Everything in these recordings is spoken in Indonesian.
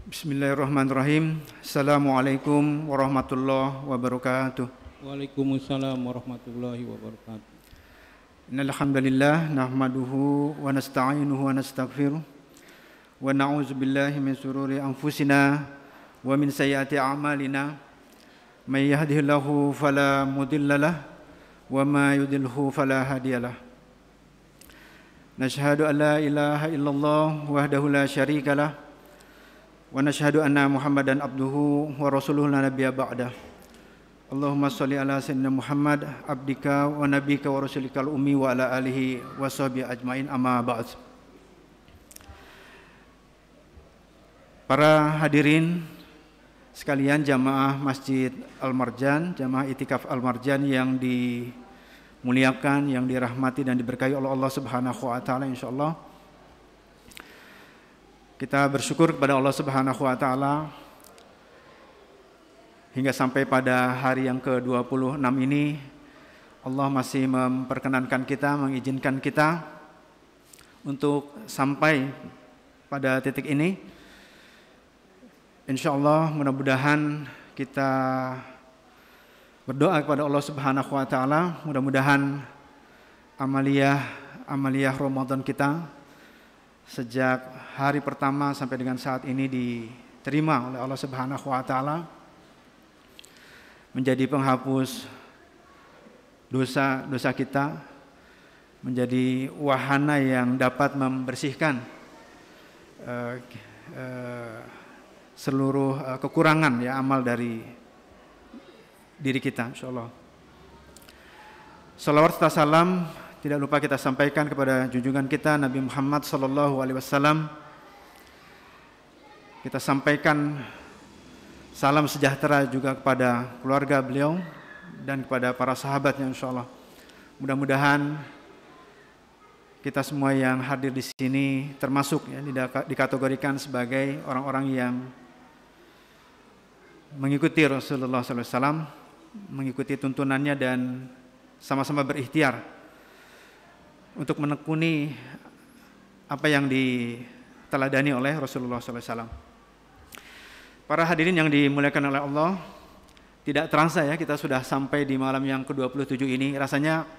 Bismillahirrahmanirrahim. Assalamualaikum warahmatullahi wabarakatuh. Waalaikumsalam warahmatullahi wabarakatuh. Innal hamdalillah nahmaduhu wa nasta'inuhu wa nastaghfiruh wa na'udzu billahi min shururi anfusina wa min sayyiati a'malina. May yahdihillahu fala mudhillalah wa ma yudhlilhu fala hadiyalah. Nashhadu an la ilaha illallah wahdahu la syarikalah wa nashhadu anna Muhammadan abduhu wa rasuluhu la nabiyya ba'dah. Allahumma shalli ala sayyidina Muhammad abdika wa nabika wa rasulikal ummi wa ala alihi wa sahbihi ajmain, amma ba'd. Para hadirin sekalian, jamaah Masjid Al-Marjan, jamaah Itikaf Al-Marjan yang dimuliakan, yang dirahmati dan diberkahi oleh Allah Subhanahu wa taala, insyaallah kita bersyukur kepada Allah Subhanahu wa taala hingga sampai pada hari yang ke-26 ini Allah masih memperkenankan kita, mengizinkan kita untuk sampai pada titik ini. Insyaallah mudah-mudahan kita berdoa kepada Allah Subhanahu wa taala, mudah-mudahan amaliyah Ramadan kita sejak hari pertama sampai dengan saat ini diterima oleh Allah Subhanahu wa taala, menjadi penghapus dosa-dosa kita, menjadi wahana yang dapat membersihkan seluruh kekurangan ya amal dari diri kita, insyaallah. Salawat serta salam tidak lupa kita sampaikan kepada junjungan kita Nabi Muhammad sallallahu alaihi wasallam. Kita sampaikan salam sejahtera juga kepada keluarga beliau dan kepada para sahabatnya, insyaallah. Mudah-mudahan kita semua yang hadir di sini termasuk ya dikategorikan sebagai orang-orang yang mengikuti Rasulullah sallallahu alaihi wasallam, mengikuti tuntunannya dan sama-sama berikhtiar untuk menekuni apa yang diteladani oleh Rasulullah SAW. Para hadirin yang dimuliakan oleh Allah, tidak terasa ya kita sudah sampai di malam yang ke-27 ini. Rasanya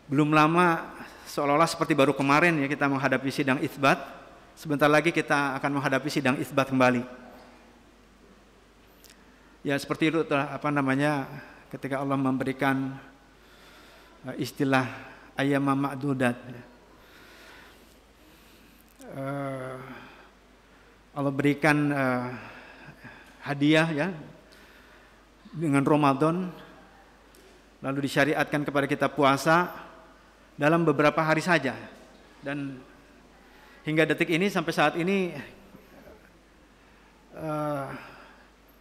belum lama, seolah-olah seperti baru kemarin ya kita menghadapi sidang itsbat. Sebentar lagi kita akan menghadapi sidang itsbat kembali. Ya seperti itu ketika Allah memberikan istilah ayyama ma'dudat. Allah berikan hadiah ya dengan Ramadan, lalu disyariatkan kepada kita puasa dalam beberapa hari saja, dan hingga detik ini sampai saat ini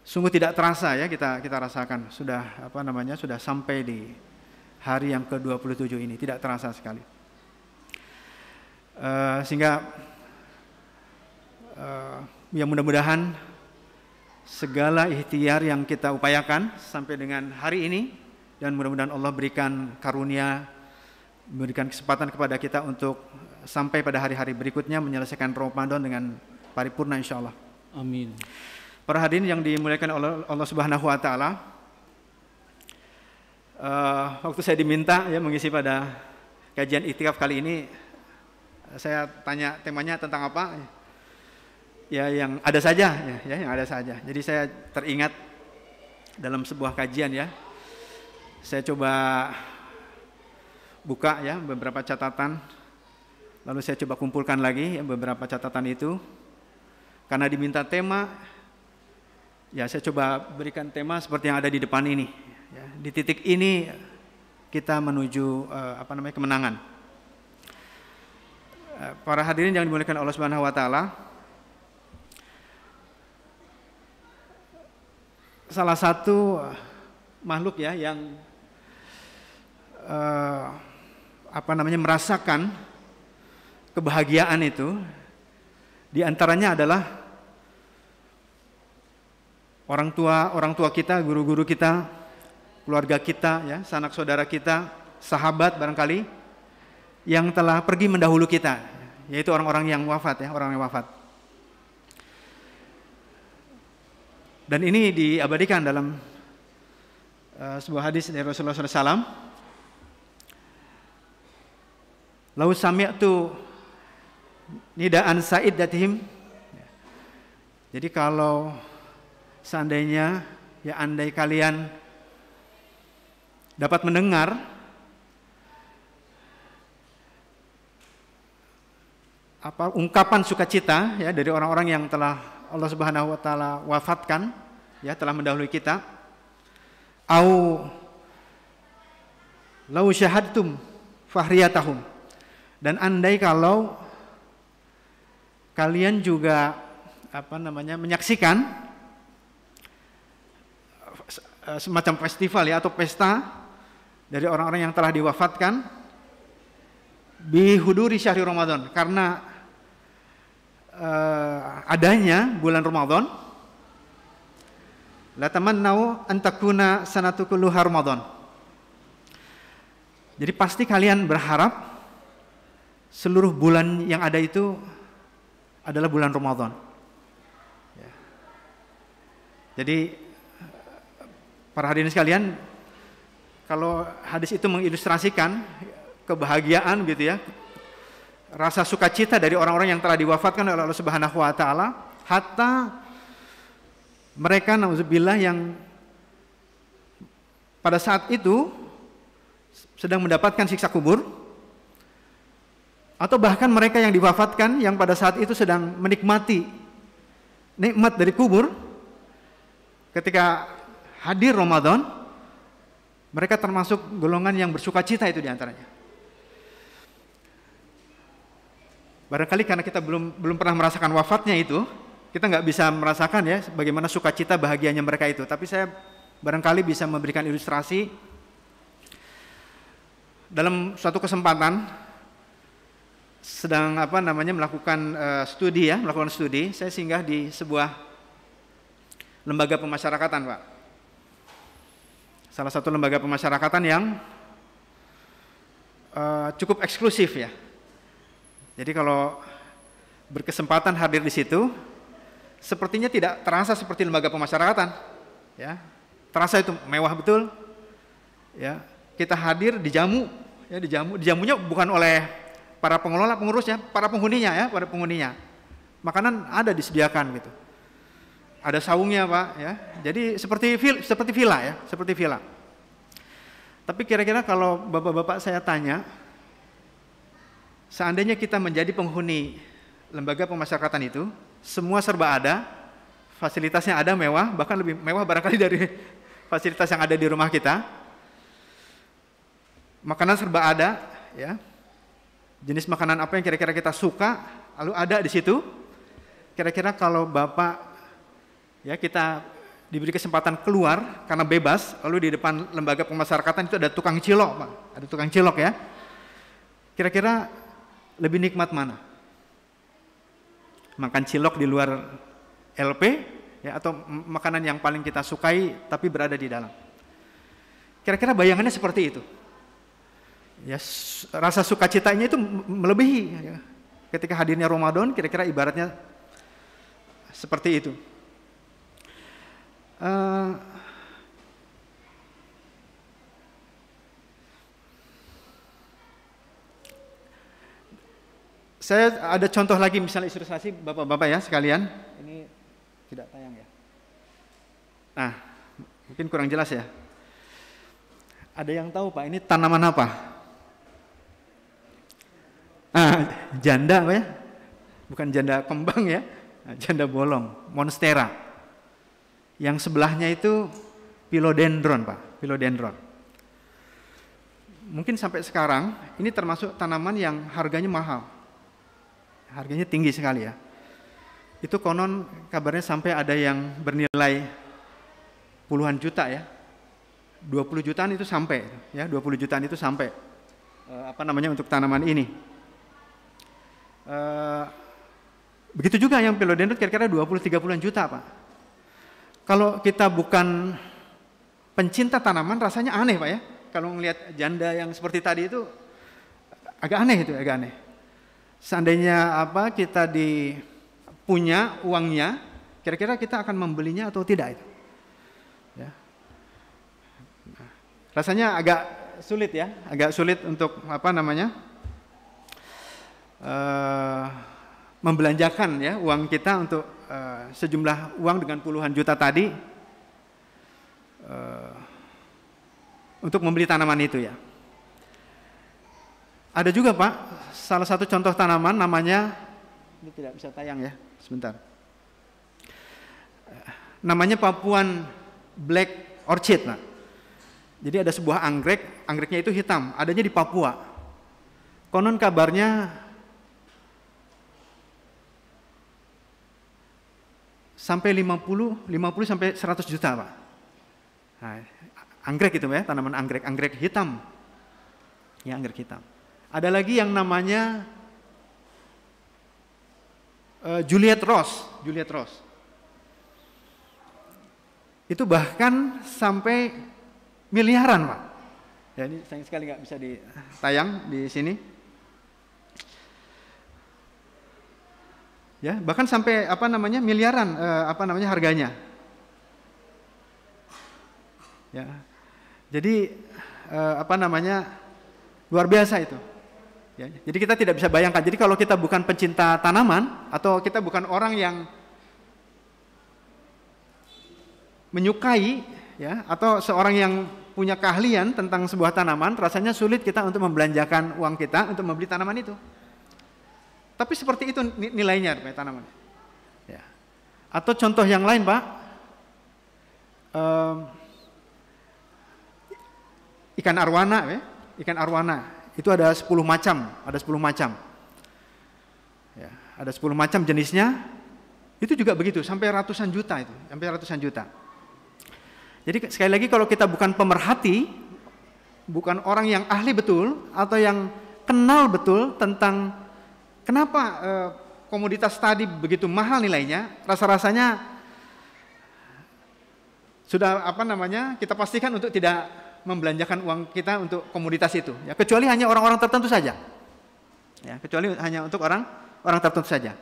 sungguh tidak terasa ya kita rasakan sudah sudah sampai di hari yang ke-27 ini, tidak terasa sekali. Sehingga ya mudah-mudahan segala ikhtiar yang kita upayakan sampai dengan hari ini, dan mudah-mudahan Allah berikan karunia, memberikan kesempatan kepada kita untuk sampai pada hari-hari berikutnya menyelesaikan Ramadan dengan paripurna, insyaallah. Amin. Para hadirin yang dimuliakan oleh Allah Subhanahu wa taala, waktu saya diminta ya mengisi pada kajian iktikaf kali ini, saya tanya temanya tentang apa? Ya yang ada saja ya yang ada saja. Jadi saya teringat dalam sebuah kajian ya. Saya coba buka ya beberapa catatan, lalu saya coba kumpulkan lagi ya beberapa catatan itu. Karena diminta tema, ya saya coba berikan tema seperti yang ada di depan ini. Ya, di titik ini kita menuju kemenangan. Para hadirin yang dimuliakan Allah Subhanahu wa taala, salah satu makhluk ya yang merasakan kebahagiaan itu, di antaranya adalah orang tua kita, guru-guru kita, keluarga kita, ya, sanak saudara kita, sahabat barangkali yang telah pergi mendahulu kita, yaitu orang-orang yang wafat ya, orang yang wafat. Dan ini diabadikan dalam sebuah hadis dari Rasulullah SAW. Lau sami'tu nida'an sa'iddatihim. Jadi kalau seandainya, ya andai kalian dapat mendengar ungkapan sukacita ya dari orang-orang yang telah Allah Subhanahu wa taala wafatkan, ya telah mendahului kita. Au lau syahadtum fahriyatahum. Dan andai kalau kalian juga menyaksikan semacam festival ya atau pesta dari orang-orang yang telah diwafatkan bihuduri syahri Ramadan, karena adanya bulan Ramadan, la tamannau an takuna sanatu kulluha Ramadan. Jadi pasti kalian berharap seluruh bulan yang ada itu adalah bulan Ramadan. Ya. Jadi para hadirin sekalian, kalau hadis itu mengilustrasikan kebahagiaan gitu ya, rasa sukacita dari orang-orang yang telah diwafatkan oleh Allah Subhanahu wa taala, hatta mereka nauzubillah yang pada saat itu sedang mendapatkan siksa kubur, atau bahkan mereka yang diwafatkan yang pada saat itu sedang menikmati nikmat dari kubur, ketika hadir Ramadan, mereka termasuk golongan yang bersukacita itu diantaranya. Barangkali karena kita belum pernah merasakan wafatnya itu, kita nggak bisa merasakan ya bagaimana sukacita bahagianya mereka itu. Tapi saya barangkali bisa memberikan ilustrasi dalam suatu kesempatan sedang melakukan studi, saya singgah di sebuah lembaga pemasyarakatan, Pak. Salah satu lembaga pemasyarakatan yang cukup eksklusif ya. Jadi kalau berkesempatan hadir di situ, sepertinya tidak terasa seperti lembaga pemasyarakatan, ya. Terasa itu mewah betul, ya. Kita hadir dijamu, ya dijamunya bukan oleh para pengelola, pengurusnya, para penghuninya. Makanan ada disediakan gitu. Ada saungnya, Pak, ya. Jadi seperti villa ya, seperti villa. Tapi kira-kira kalau Bapak-bapak saya tanya, seandainya kita menjadi penghuni lembaga pemasyarakatan itu, semua serba ada, fasilitasnya ada mewah, bahkan lebih mewah barangkali dari fasilitas yang ada di rumah kita. Makanan serba ada, ya. Jenis makanan apa yang kira-kira kita suka, lalu ada di situ. Kira-kira kalau Bapak, ya kita diberi kesempatan keluar karena bebas, lalu di depan lembaga pemasyarakatan itu ada tukang cilok, Pak. Ada tukang cilok ya. Kira-kira lebih nikmat mana? Makan cilok di luar LP, ya, atau makanan yang paling kita sukai tapi berada di dalam? Kira-kira bayangannya seperti itu. Ya, rasa sukacitanya itu melebihi ya. Ketika hadirnya Ramadan, kira-kira ibaratnya seperti itu. Saya ada contoh lagi, misalnya ilustrasi Bapak-bapak ya sekalian. Ini tidak tayang ya. Nah, mungkin kurang jelas ya. Ada yang tahu, Pak, ini tanaman apa? Janda, Pak ya? Bukan janda kembang ya, janda bolong, monstera. Yang sebelahnya itu philodendron, Pak, philodendron. Mungkin sampai sekarang ini termasuk tanaman yang harganya mahal. Harganya tinggi sekali ya. Itu konon kabarnya sampai ada yang bernilai puluhan juta ya. 20 jutaan itu sampai ya, 20 jutaan itu sampai untuk tanaman ini. Begitu juga yang philodendron kira-kira 20-30 juta, Pak. Kalau kita bukan pencinta tanaman rasanya aneh, Pak ya. Kalau melihat janda yang seperti tadi itu agak aneh. Seandainya kita punya uangnya kira-kira kita akan membelinya atau tidak itu? Ya. Nah, rasanya agak sulit ya, agak sulit untuk membelanjakan ya uang kita untuk sejumlah uang dengan puluhan juta tadi untuk membeli tanaman itu ya. Ada juga Pak, salah satu contoh tanaman namanya, ini tidak bisa tayang ya, sebentar. Namanya Papuan Black Orchid. Nah. Jadi ada sebuah anggreknya itu hitam, adanya di Papua. Konon kabarnya sampai 50 sampai 100 juta Pak. Nah, anggrek itu ya, tanaman anggrek hitam. Ya, anggrek hitam. Ada lagi yang namanya Juliet Rose. Itu bahkan sampai miliaran Pak. Ya, ini sayang sekali nggak bisa ditayang di sini. Ya, bahkan sampai miliaran harganya. Ya. Jadi luar biasa itu. Ya, jadi kita tidak bisa bayangkan. Jadi kalau kita bukan pencinta tanaman atau kita bukan orang yang menyukai ya atau seorang yang punya keahlian tentang sebuah tanaman, rasanya sulit kita untuk membelanjakan uang kita untuk membeli tanaman itu. Tapi seperti itu nilainya tanaman. Ya. Atau contoh yang lain Pak, ikan arwana ya. Ikan arwana itu ada 10 macam, Ya, ada 10 macam jenisnya. Itu juga begitu, sampai ratusan juta itu, Jadi sekali lagi kalau kita bukan pemerhati, bukan orang yang ahli betul atau yang kenal betul tentang kenapa komoditas tadi begitu mahal nilainya, rasa-rasanya sudah kita pastikan untuk tidak membelanjakan uang kita untuk komoditas itu ya, kecuali hanya orang-orang tertentu saja ya, orang tertentu saja.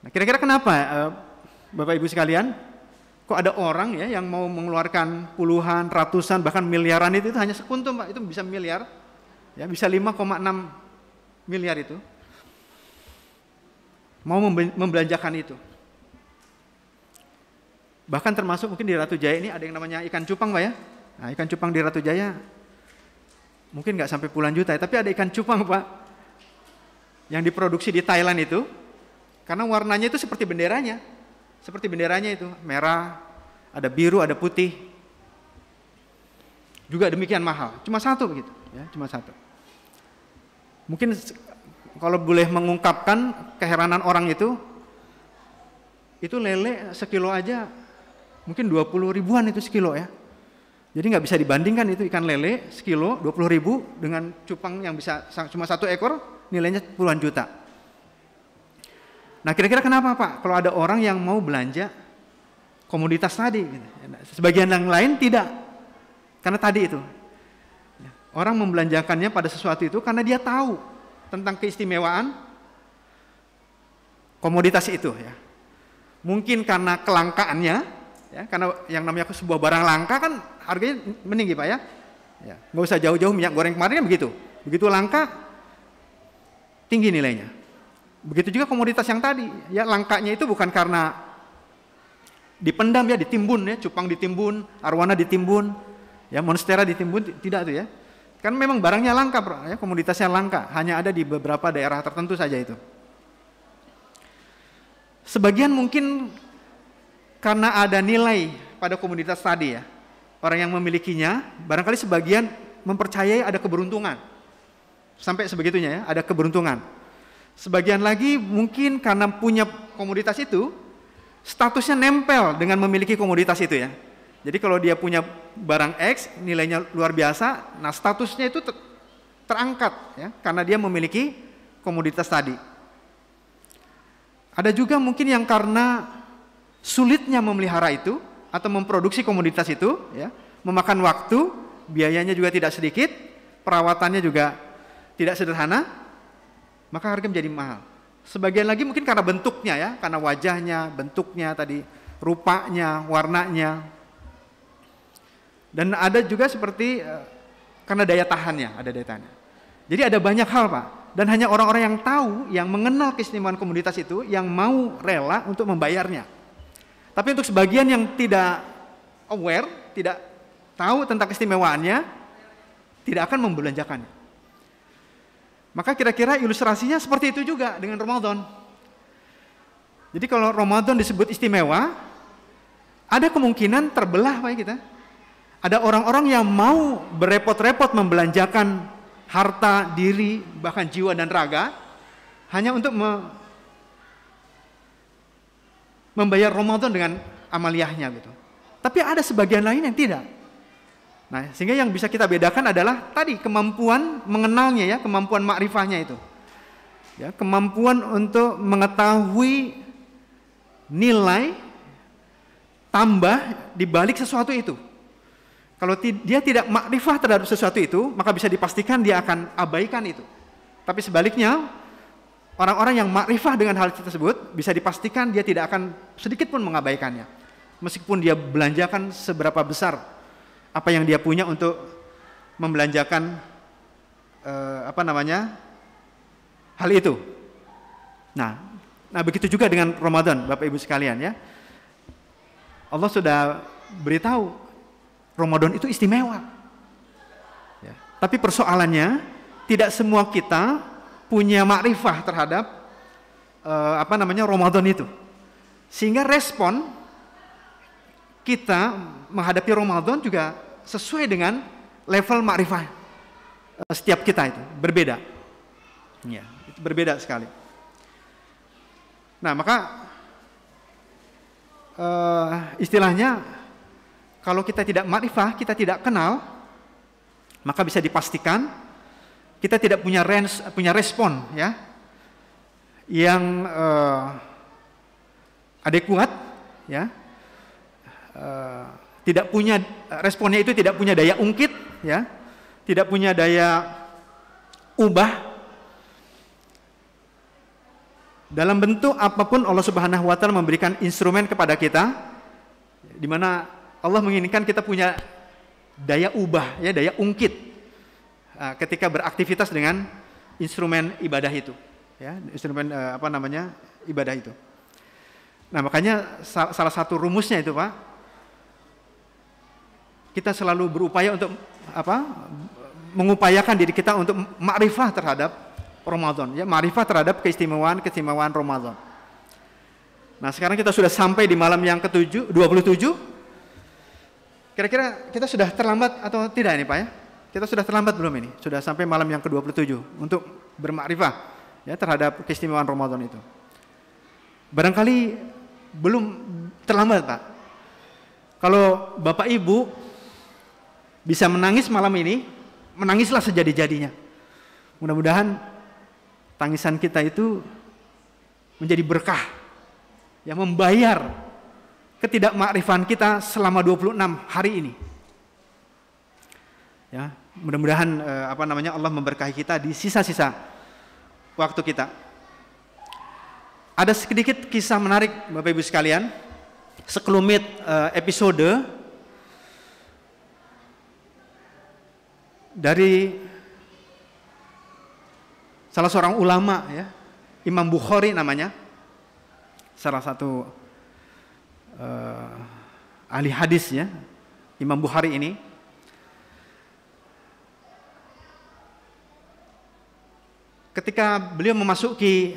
Nah, kira-kira kenapa Bapak Ibu sekalian kok ada orang ya yang mau mengeluarkan puluhan, ratusan, bahkan miliaran itu hanya sekuntum Pak, itu bisa miliar ya, bisa 5,6 miliar itu mau membelanjakan itu. Bahkan termasuk mungkin di Ratu Jaya ini ada yang namanya ikan cupang Pak ya. Nah, ikan cupang di Ratu Jaya mungkin nggak sampai puluhan juta, tapi ada ikan cupang Pak yang diproduksi di Thailand itu, karena warnanya itu seperti benderanya itu, merah, ada biru, ada putih, juga demikian mahal, cuma satu begitu, ya, cuma satu. Mungkin kalau boleh mengungkapkan keheranan orang itu lele sekilo aja mungkin 20 ribuan itu sekilo ya. Jadi nggak bisa dibandingkan itu ikan lele sekilo 20 ribu dengan cupang yang bisa cuma satu ekor nilainya puluhan juta. Nah kira-kira kenapa Pak kalau ada orang yang mau belanja komoditas tadi, sebagian yang lain tidak, karena tadi itu orang membelanjakannya pada sesuatu itu karena dia tahu tentang keistimewaan komoditas itu ya. Mungkin karena kelangkaannya ya, karena yang namanya sebuah barang langka kan harganya meninggi Pak ya. Ya, nggak usah jauh-jauh minyak goreng kemarin kan begitu langka tinggi nilainya. Begitu juga komoditas yang tadi, ya langkanya itu bukan karena dipendam ya, ditimbun ya, cupang ditimbun, arwana ditimbun, ya monstera ditimbun, tidak tuh ya. Kan memang barangnya langka, ya, komoditasnya langka, hanya ada di beberapa daerah tertentu saja itu. Sebagian mungkin karena ada nilai pada komoditas tadi ya, orang yang memilikinya, barangkali sebagian mempercayai ada keberuntungan, sampai sebegitunya ya, ada keberuntungan. Sebagian lagi mungkin karena punya komoditas itu, statusnya nempel dengan memiliki komoditas itu ya. Jadi kalau dia punya barang X, nilainya luar biasa, nah statusnya itu terangkat ya, karena dia memiliki komoditas tadi. Ada juga mungkin yang karena sulitnya memelihara itu atau memproduksi komoditas itu ya, memakan waktu, biayanya juga tidak sedikit, perawatannya juga tidak sederhana, maka harga menjadi mahal. Sebagian lagi mungkin karena bentuknya ya, karena wajahnya, bentuknya tadi, rupanya, warnanya. Dan ada juga seperti karena daya tahannya, ada daya tahannya. Jadi ada banyak hal Pak, dan hanya orang-orang yang tahu, yang mengenal keistimewaan komunitas itu, yang mau rela untuk membayarnya. Tapi untuk sebagian yang tidak aware, tidak tahu tentang keistimewaannya, tidak akan membelanjakannya. Maka kira-kira ilustrasinya seperti itu juga dengan Ramadan. Jadi kalau Ramadan disebut istimewa, ada kemungkinan terbelah Pak kita. Ada orang-orang yang mau berepot-repot membelanjakan harta, diri, bahkan jiwa dan raga hanya untuk membayar Ramadan dengan amaliyahnya gitu. Tapi ada sebagian lain yang tidak. Nah, sehingga yang bisa kita bedakan adalah tadi kemampuan mengenalnya ya, kemampuan makrifahnya itu. Ya, kemampuan untuk mengetahui nilai tambah di balik sesuatu itu. Kalau dia tidak makrifah terhadap sesuatu itu, maka bisa dipastikan dia akan abaikan itu. Tapi sebaliknya, orang-orang yang makrifah dengan hal tersebut, bisa dipastikan dia tidak akan sedikit pun mengabaikannya. Meskipun dia belanjakan seberapa besar apa yang dia punya untuk membelanjakan hal itu. Nah begitu juga dengan Ramadan, Bapak Ibu sekalian ya. Allah sudah beritahu Ramadan itu istimewa. Ya. Tapi persoalannya tidak semua kita punya makrifah terhadap Ramadan itu. Sehingga respon kita menghadapi Ramadan juga sesuai dengan level makrifah setiap kita itu berbeda. Ya, itu berbeda sekali. Nah, maka istilahnya kalau kita tidak makrifah, kita tidak kenal, maka bisa dipastikan kita tidak punya respon ya yang adekuat ya. Tidak punya responnya itu tidak punya daya ungkit ya, tidak punya daya ubah dalam bentuk apapun. Allah Subhanahu wa taala memberikan instrumen kepada kita di mana Allah menginginkan kita punya daya ubah ya, daya ungkit ketika beraktivitas dengan instrumen ibadah itu ya, instrumen ibadah itu. Nah, makanya salah satu rumusnya itu Pak, kita selalu berupaya untuk mengupayakan diri kita untuk makrifah terhadap Ramadan ya, makrifah terhadap keistimewaan Ramadan. Nah, sekarang kita sudah sampai di malam yang ke-27. Kira-kira kita sudah terlambat atau tidak ini Pak ya? Kita sudah terlambat belum ini? Sudah sampai malam yang ke-27 untuk bermakrifah ya terhadap keistimewaan Ramadan itu. Barangkali belum terlambat Pak. Kalau Bapak Ibu bisa menangis malam ini, menangislah sejadi-jadinya. Mudah-mudahan tangisan kita itu menjadi berkah yang membayar ketidakmakrifan kita selama 26 hari ini. Ya, mudah-mudahan Allah memberkahi kita di sisa-sisa waktu kita. Ada sedikit kisah menarik Bapak Ibu sekalian, sekelumit episode dari salah seorang ulama ya, Imam Bukhari namanya, salah satu ahli hadis ya, Imam Bukhari ini. Ketika beliau memasuki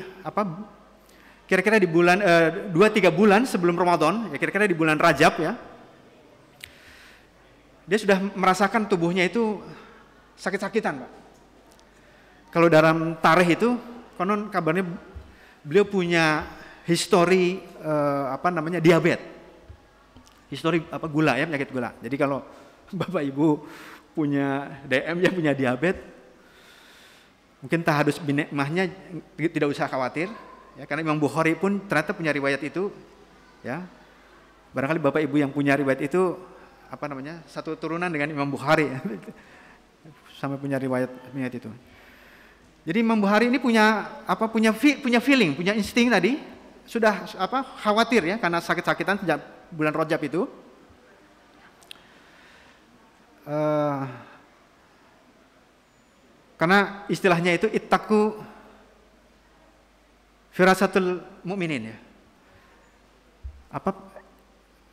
kira-kira di bulan 2-3 bulan sebelum Ramadan ya, kira-kira di bulan Rajab ya, dia sudah merasakan tubuhnya itu sakit-sakitan Pak. Kalau dalam tarikh itu konon kabarnya beliau punya histori diabetes, histori gula ya, penyakit gula. Jadi kalau Bapak Ibu punya DM ya, punya diabetes, mungkin tahdus binikmahnya tidak usah khawatir ya, karena Imam Bukhari pun ternyata punya riwayat itu ya. Barangkali Bapak Ibu yang punya riwayat itu satu turunan dengan Imam Bukhari sampai punya riwayat itu. Jadi Imam Bukhari ini punya feeling, punya insting tadi, sudah khawatir ya karena sakit-sakitan sejak bulan Rajab itu. Karena istilahnya itu ittaqu firasatul mukminin ya.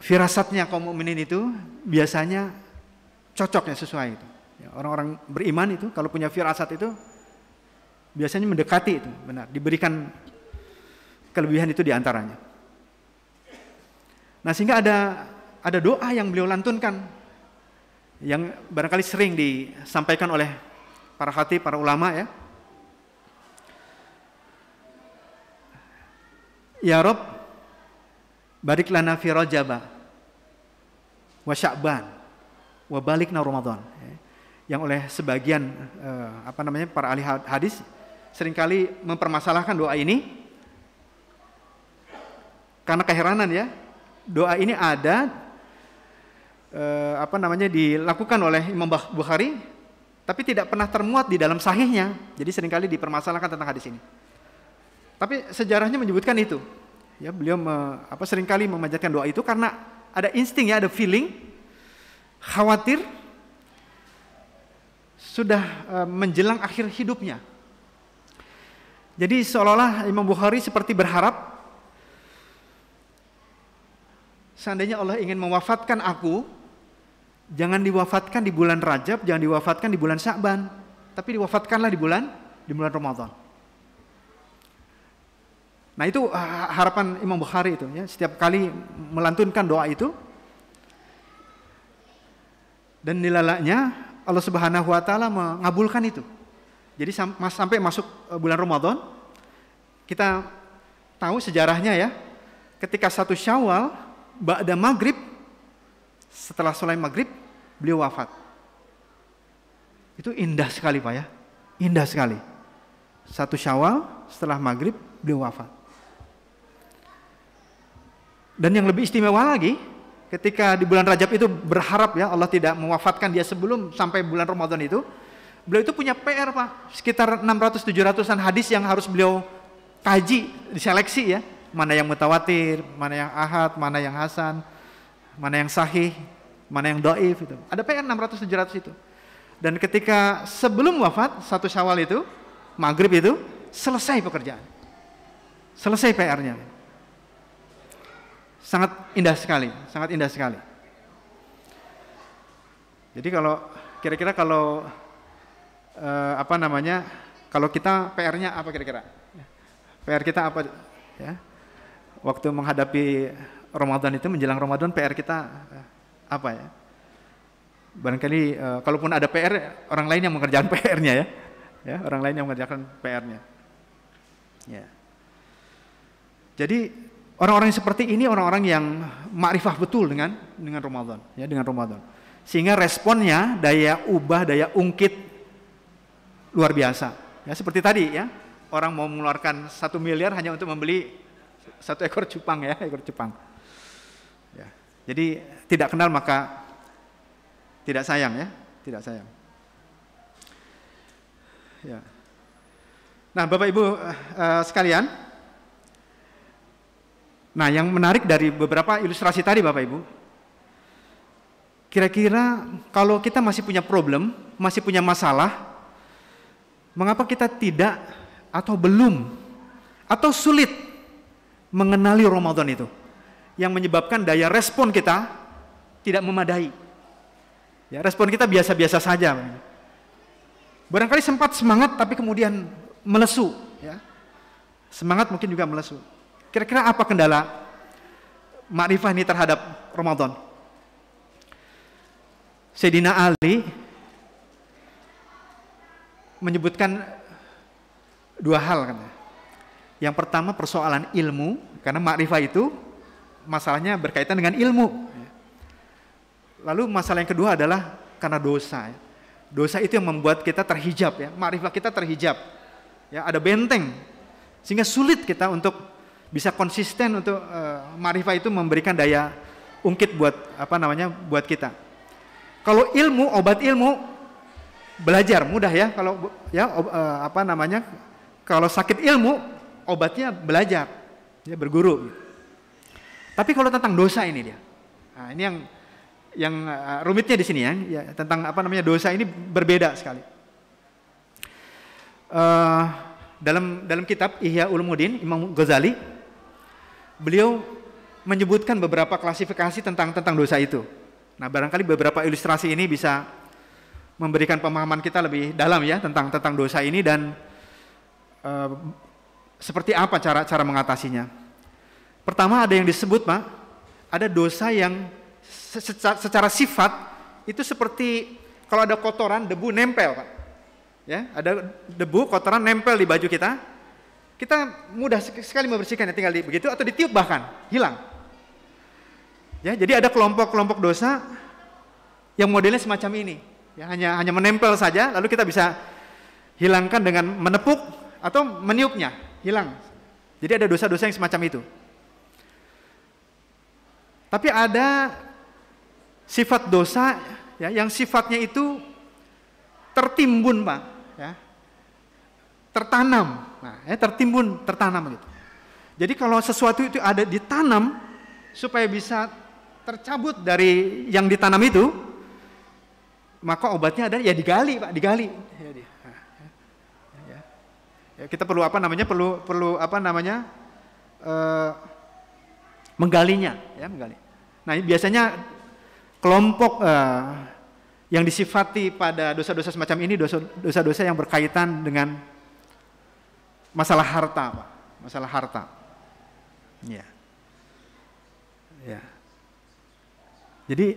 Firasatnya kaum mukminin itu biasanya cocoknya sesuai itu. Ya, orang-orang beriman itu kalau punya firasat itu biasanya mendekati itu, benar, diberikan kelebihan itu diantaranya. Nah sehingga ada doa yang beliau lantunkan, yang barangkali sering disampaikan oleh para khatib, para ulama ya. Ya Rob, barik lana fi Rajaba wa Sya'ban wa balikna Ramadan. Yang oleh sebagian para ahli hadis seringkali mempermasalahkan doa ini karena keheranan ya. Doa ini ada dilakukan oleh Imam Bukhari tapi tidak pernah termuat di dalam sahihnya. Jadi seringkali dipermasalahkan tentang hadis ini. Tapi sejarahnya menyebutkan itu. Ya, beliau seringkali memanjatkan doa itu karena ada insting ya, ada feeling khawatir sudah menjelang akhir hidupnya. Jadi seolah-olah Imam Bukhari seperti berharap seandainya Allah ingin mewafatkan aku, jangan diwafatkan di bulan Rajab, jangan diwafatkan di bulan Sya'ban, tapi diwafatkanlah di bulan Ramadan. Nah itu harapan Imam Bukhari itu ya, setiap kali melantunkan doa itu. Dan nilalanya Allah Subhanahu wa taala mengabulkan itu. Jadi sampai masuk bulan Ramadan, kita tahu sejarahnya ya. Ketika 1 Syawal ba'da maghrib, setelah sholat maghrib beliau wafat. Itu indah sekali Pak ya. Indah sekali. 1 Syawal setelah maghrib beliau wafat. Dan yang lebih istimewa lagi, ketika di bulan Rajab itu berharap ya Allah tidak mewafatkan dia sebelum sampai bulan Ramadan itu, beliau itu punya PR Pak, sekitar 600-700an hadis yang harus beliau kaji, diseleksi ya, mana yang mutawatir, mana yang ahad, mana yang hasan, mana yang sahih, mana yang dhaif itu. Ada PR 600-700 itu. Dan ketika sebelum wafat 1 Syawal itu, maghrib itu selesai pekerjaan. Selesai PR-nya. Sangat indah sekali, sangat indah sekali. Jadi kalau kira-kira kalau kalau kita PR-nya apa kira-kira? PR kita apa ya? Waktu menghadapi Ramadan itu, menjelang Ramadan PR kita apa ya? Barangkali kalaupun ada PR, orang lain yang mengerjakan PR-nya ya. Ya, orang lain yang mengerjakan PR-nya. Ya. Jadi orang-orang seperti ini orang-orang yang makrifah betul dengan Ramadan, ya, dengan Ramadan. Sehingga responnya, daya ubah, daya ungkit luar biasa. Ya, seperti tadi ya, orang mau mengeluarkan 1 miliar hanya untuk membeli 1 ekor cupang ya, ekor cupang. Ya. Jadi tidak kenal maka tidak sayang ya, tidak sayang. Ya. Nah, Bapak Ibu sekalian, nah yang menarik dari beberapa ilustrasi tadi Bapak Ibu, kira-kira kalau kita masih punya problem, masih punya masalah, mengapa kita tidak atau belum atau sulit mengenali Ramadan itu, yang menyebabkan daya respon kita tidak memadai. Ya, respon kita biasa-biasa saja. Barangkali sempat semangat tapi kemudian melesu, ya. Semangat mungkin juga melesu. Kira-kira apa kendala makrifah ini terhadap Ramadan? Sayyidina Ali menyebutkan 2 hal kan. Yang pertama persoalan ilmu, karena makrifah itu masalahnya berkaitan dengan ilmu. Lalu masalah yang kedua adalah karena dosa. Dosa itu yang membuat kita terhijab ya, makrifah kita terhijab. Ya, ada benteng sehingga sulit kita untuk bisa konsisten untuk makrifah itu memberikan daya ungkit buat buat kita. Kalau ilmu, obat ilmu belajar mudah ya, kalau ya kalau sakit ilmu obatnya belajar, ya berguru. Tapi kalau tentang dosa ini dia, nah ini yang rumitnya di sini ya, tentang dosa ini berbeda sekali. Dalam kitab Ihya Ulumuddin Imam Ghazali, beliau menyebutkan beberapa klasifikasi tentang dosa itu. Nah, barangkali beberapa ilustrasi ini bisa memberikan pemahaman kita lebih dalam ya tentang dosa ini dan seperti apa cara mengatasinya. Pertama, ada yang disebut Pak, ada dosa yang secara sifat itu seperti kalau ada kotoran, debu nempel Pak. Ya, ada debu, kotoran nempel di baju kita mudah sekali membersihkannya, tinggal begitu atau ditiup bahkan hilang. Ya, jadi ada kelompok-kelompok dosa yang modelnya semacam ini. Ya, hanya menempel saja, lalu kita bisa hilangkan dengan menepuk atau meniupnya, hilang. Jadi ada dosa-dosa yang semacam itu. Tapi ada sifat dosa ya, yang sifatnya itu tertimbun Pak, ya, tertanam. Nah, tertimbun, tertanam gitu. Jadi kalau sesuatu itu ada ditanam supaya bisa tercabut dari yang ditanam itu, maka obatnya ada ya digali Pak, digali. Ya, kita perlu menggalinya, ya menggali. Nah, biasanya kelompok yang disifati pada dosa-dosa semacam ini, dosa-dosa yang berkaitan dengan masalah harta Pak, masalah harta. Ya. Ya. Jadi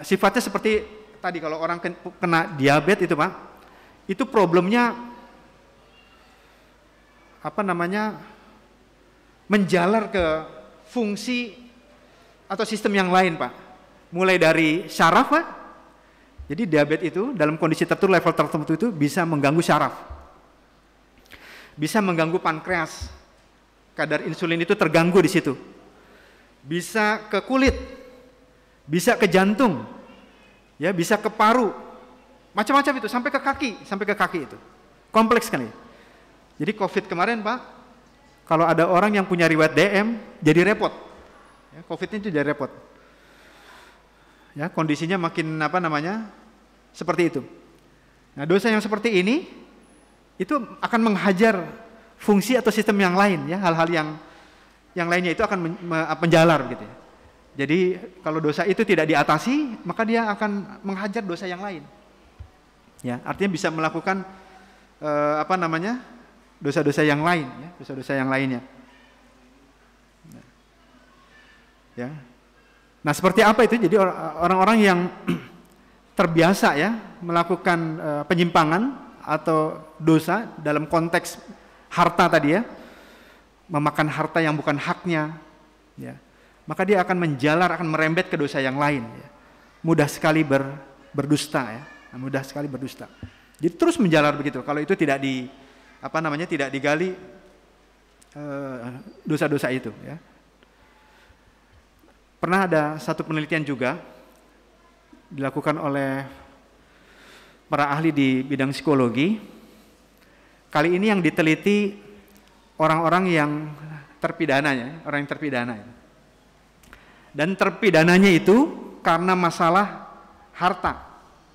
sifatnya seperti tadi, kalau orang kena diabetes itu Pak, itu problemnya menjalar ke fungsi atau sistem yang lain Pak. Mulai dari syaraf Pak. Jadi diabetes itu dalam kondisi tertentu, level tertentu itu bisa mengganggu syaraf. Bisa mengganggu pankreas. Kadar insulin itu terganggu di situ. Bisa ke kulit. Bisa ke jantung, ya bisa ke paru, macam-macam itu sampai ke kaki itu, kompleks sekali. Jadi COVID kemarin Pak, kalau ada orang yang punya riwayat DM, jadi repot. Ya, COVID-nya itu jadi repot. Ya, kondisinya makin seperti itu. Nah, dosa yang seperti ini itu akan menghajar fungsi atau sistem yang lain, ya, hal-hal yang lainnya itu akan menjalar gitu ya. Jadi kalau dosa itu tidak diatasi, maka dia akan menghajar dosa yang lain. Ya, artinya bisa melakukan dosa-dosa yang lain, ya, dosa-dosa yang lainnya. Ya. Nah, seperti apa itu? Jadi orang-orang yang terbiasa ya melakukan penyimpangan atau dosa dalam konteks harta tadi ya, memakan harta yang bukan haknya, ya. Maka dia akan menjalar, akan merembet ke dosa yang lain. Ya. Mudah sekali berdusta, ya, mudah sekali berdusta. Jadi terus menjalar begitu. Kalau itu tidak tidak digali dosa-dosa itu. Ya. Pernah ada satu penelitian juga dilakukan oleh para ahli di bidang psikologi. Kali ini yang diteliti orang-orang yang terpidananya, orang yang terpidana. Dan terpidananya itu karena masalah harta,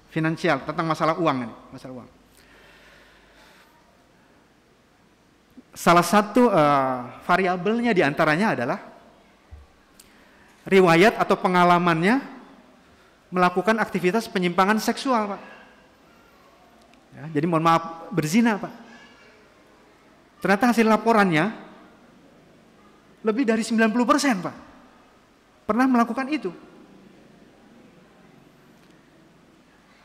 finansial, tentang masalah uang ini, masalah uang. Salah satu variabelnya diantaranya adalah riwayat atau pengalamannya melakukan aktivitas penyimpangan seksual, Pak. Ya, jadi mohon maaf, berzina, Pak. Ternyata hasil laporannya lebih dari 90%, Pak. Pernah melakukan itu.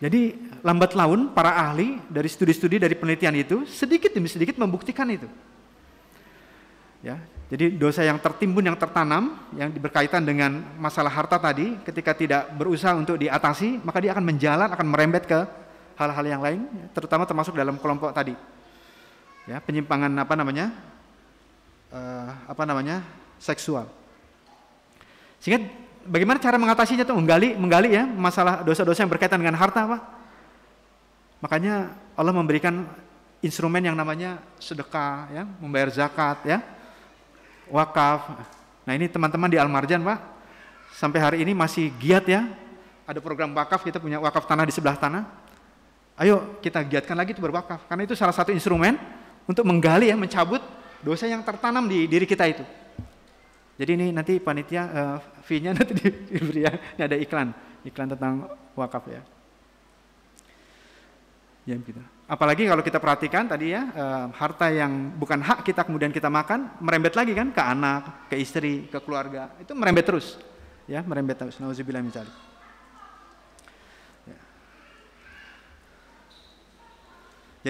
Jadi lambat laun para ahli dari studi-studi, dari penelitian itu sedikit demi sedikit membuktikan itu. Ya, jadi dosa yang tertimbun, yang tertanam, yang berkaitan dengan masalah harta tadi, ketika tidak berusaha untuk diatasi, maka dia akan menjalar, akan merembet ke hal-hal yang lain, terutama termasuk dalam kelompok tadi. Ya, penyimpangan seksual. Sehingga bagaimana cara mengatasinya tuh? Menggali ya masalah dosa-dosa yang berkaitan dengan harta, Pak. Makanya Allah memberikan instrumen yang namanya sedekah, ya, membayar zakat, ya, wakaf. Nah ini teman-teman di Al-Marjan Pak, sampai hari ini masih giat ya. Ada program wakaf, kita punya wakaf tanah di sebelah tanah. Ayo kita giatkan lagi itu berwakaf, karena itu salah satu instrumen untuk menggali, ya, mencabut dosa yang tertanam di diri kita itu. Jadi ini nanti panitia fee-nya nanti diberi, ya. Ini ada iklan tentang wakaf, ya. Ya gitu. Apalagi kalau kita perhatikan tadi, ya, harta yang bukan hak kita kemudian kita makan, merembet lagi kan ke anak, ke istri, ke keluarga. Itu merembet terus, ya, merembet terus. Nauzubillah min dzalik. Ya.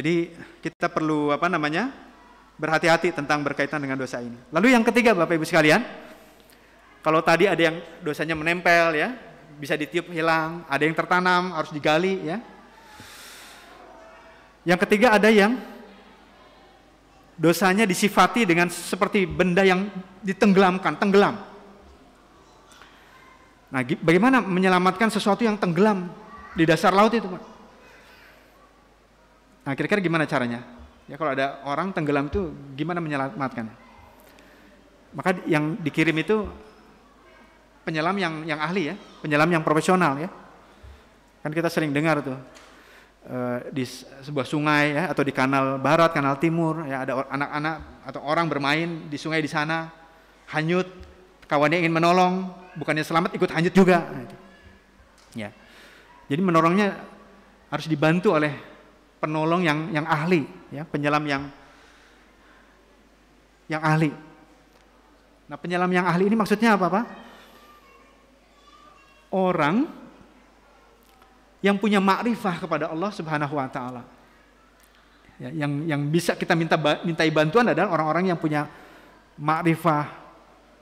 Jadi kita perlu berhati-hati tentang berkaitan dengan dosa ini. Lalu yang ketiga, Bapak Ibu sekalian, kalau tadi ada yang dosanya menempel, ya, bisa ditiup hilang, ada yang tertanam harus digali, ya. Yang ketiga ada yang dosanya disifati dengan seperti benda yang ditenggelamkan, tenggelam. Nah, bagaimana menyelamatkan sesuatu yang tenggelam di dasar laut itu, Pak? Nah, kira-kira gimana caranya? Ya, kalau ada orang tenggelam itu gimana menyelamatkannya? Maka yang dikirim itu penyelam yang ahli, ya, penyelam yang profesional, ya. Kan kita sering dengar tuh di sebuah sungai, ya, atau di kanal barat, kanal timur, ya, ada anak-anak atau orang bermain di sungai di sana, hanyut, kawannya ingin menolong, bukannya selamat ikut hanyut juga. Nah, itu. Ya. Jadi menolongnya harus dibantu oleh penolong yang ahli, ya, penyelam yang ahli. Nah, penyelam yang ahli ini maksudnya apa, Pak? Orang yang punya makrifah kepada Allah Subhanahu wa taala. Ya, yang bisa kita mintai bantuan adalah orang-orang yang punya makrifah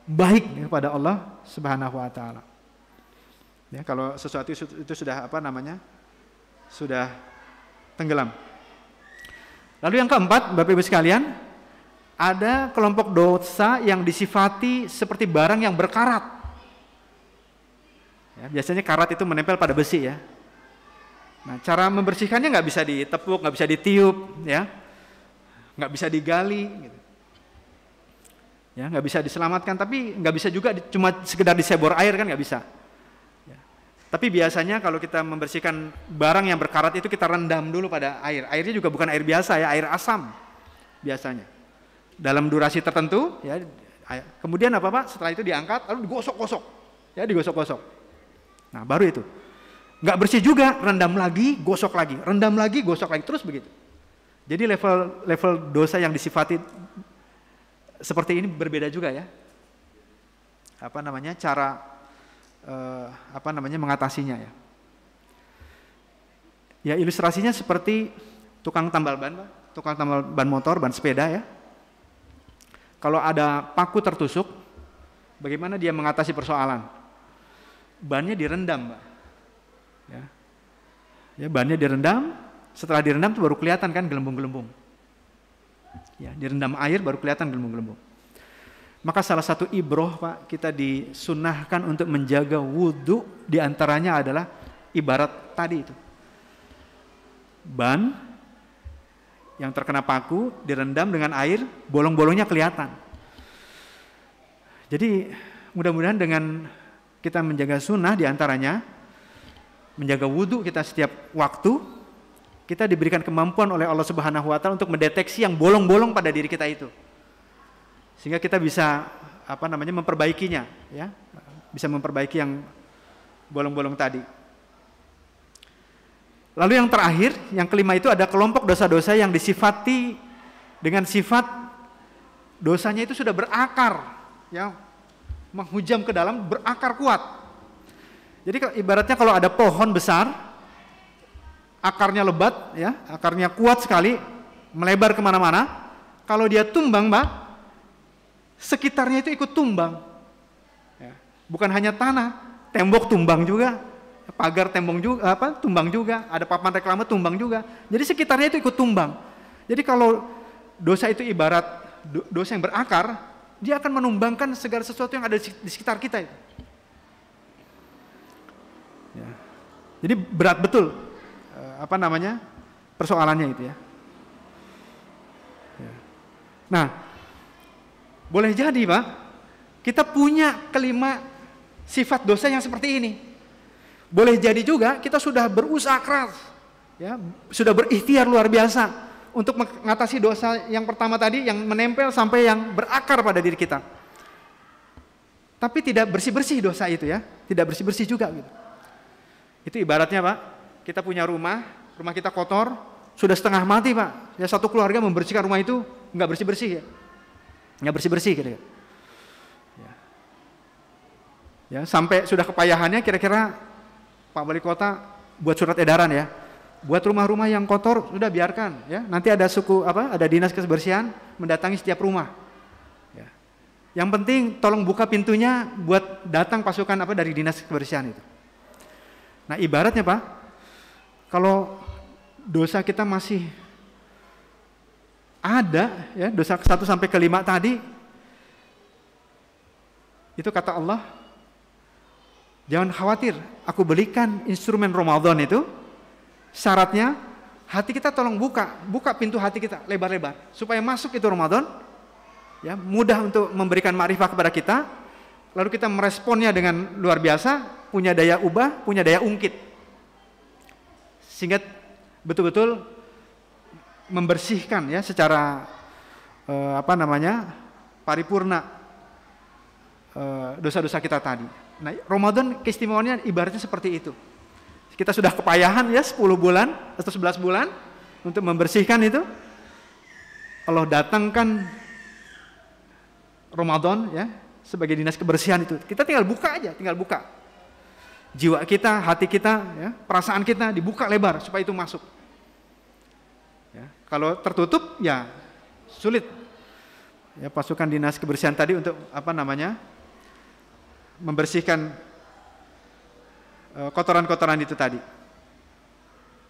baik kepada Allah Subhanahu wa taala. Ya, kalau sesuatu itu sudah sudah tenggelam. Lalu yang keempat, Bapak Ibu sekalian, ada kelompok dosa yang disifati seperti barang yang berkarat. Ya, biasanya karat itu menempel pada besi, ya. Nah, cara membersihkannya nggak bisa ditepuk, nggak bisa ditiup, ya, nggak bisa digali, gitu. Ya, nggak bisa diselamatkan, tapi nggak bisa juga cuma sekedar disebor air, kan nggak bisa. Ya. Tapi biasanya kalau kita membersihkan barang yang berkarat itu kita rendam dulu pada air. Airnya juga bukan air biasa, ya, air asam biasanya. Dalam durasi tertentu, ya. Kemudian apa, Pak? Setelah itu diangkat, lalu digosok-gosok, ya, digosok-gosok. Nah, baru itu. Nggak bersih juga, rendam lagi, gosok lagi, rendam lagi, gosok lagi, terus begitu. Jadi level dosa yang disifati seperti ini berbeda juga, ya. Cara mengatasinya, ya. Ya, ilustrasinya seperti tukang tambal ban, Pak. Tukang tambal ban motor, ban sepeda, ya. Kalau ada paku tertusuk, bagaimana dia mengatasi persoalan? Bannya direndam, Pak. Ya, bannya direndam. Setelah direndam tuh baru kelihatan kan gelembung-gelembung. Ya, direndam air baru kelihatan gelembung-gelembung. Maka salah satu ibroh, Pak, kita disunnahkan untuk menjaga wudhu, diantaranya adalah ibarat tadi itu. Ban yang terkena paku direndam dengan air, bolong-bolongnya kelihatan. Jadi mudah-mudahan dengan kita menjaga sunnah, diantaranya menjaga wudhu kita setiap waktu, kita diberikan kemampuan oleh Allah Subhanahu wa taala untuk mendeteksi yang bolong-bolong pada diri kita itu. Sehingga kita bisa memperbaikinya, ya. Bisa memperbaiki yang bolong-bolong tadi. Lalu yang terakhir, yang kelima itu ada kelompok dosa-dosa yang disifati dengan sifat dosanya itu sudah berakar, ya. Menghujam ke dalam, berakar kuat. Jadi ibaratnya kalau ada pohon besar, akarnya lebat, ya, akarnya kuat sekali, melebar kemana-mana. Kalau dia tumbang, Mbak, sekitarnya itu ikut tumbang. Ya. Bukan hanya tanah, tembok tumbang juga, pagar tembok juga, tumbang juga, ada papan reklame tumbang juga. Jadi sekitarnya itu ikut tumbang. Jadi kalau dosa itu ibarat dosa yang berakar, dia akan menumbangkan segala sesuatu yang ada di sekitar kita itu. Ya. Jadi berat betul persoalannya itu ya. Nah, boleh jadi Pak, kita punya kelima sifat dosa yang seperti ini. Boleh jadi juga kita sudah berusaha keras, ya, sudah berikhtiar luar biasa untuk mengatasi dosa yang pertama tadi, yang menempel sampai yang berakar pada diri kita. Tapi tidak bersih-bersih dosa itu ya, tidak bersih-bersih juga gitu. Itu ibaratnya Pak, kita punya rumah kita kotor, sudah setengah mati Pak. Ya satu keluarga membersihkan rumah itu nggak bersih-bersih ya. Nggak bersih-bersih gitu ya. Ya, sampai sudah kepayahannya kira-kira Pak Wali Kota buat surat edaran ya. Buat rumah-rumah yang kotor sudah biarkan ya. Nanti ada ada dinas kebersihan mendatangi setiap rumah. Ya. Yang penting tolong buka pintunya buat datang pasukan dari dinas kebersihan itu. Nah, ibaratnya Pak, kalau dosa kita masih ada ya, dosa 1 sampai ke 5 tadi, itu kata Allah, jangan khawatir, aku belikan instrumen Ramadan itu, syaratnya hati kita tolong buka pintu hati kita lebar-lebar supaya masuk itu Ramadan, ya, mudah untuk memberikan ma'rifah kepada kita, lalu kita meresponnya dengan luar biasa, punya daya ubah, punya daya ungkit, sehingga betul-betul membersihkan ya secara paripurna dosa-dosa kita tadi. Nah, Ramadan keistimewaannya ibaratnya seperti itu. Kita sudah kepayahan ya 10 bulan atau 11 bulan untuk membersihkan itu. Allah datangkan Ramadan ya sebagai dinas kebersihan itu. Kita tinggal buka aja, tinggal buka. Jiwa kita, hati kita, ya, perasaan kita dibuka lebar supaya itu masuk. Ya, kalau tertutup ya sulit. Ya, pasukan dinas kebersihan tadi untuk membersihkan kotoran-kotoran itu tadi.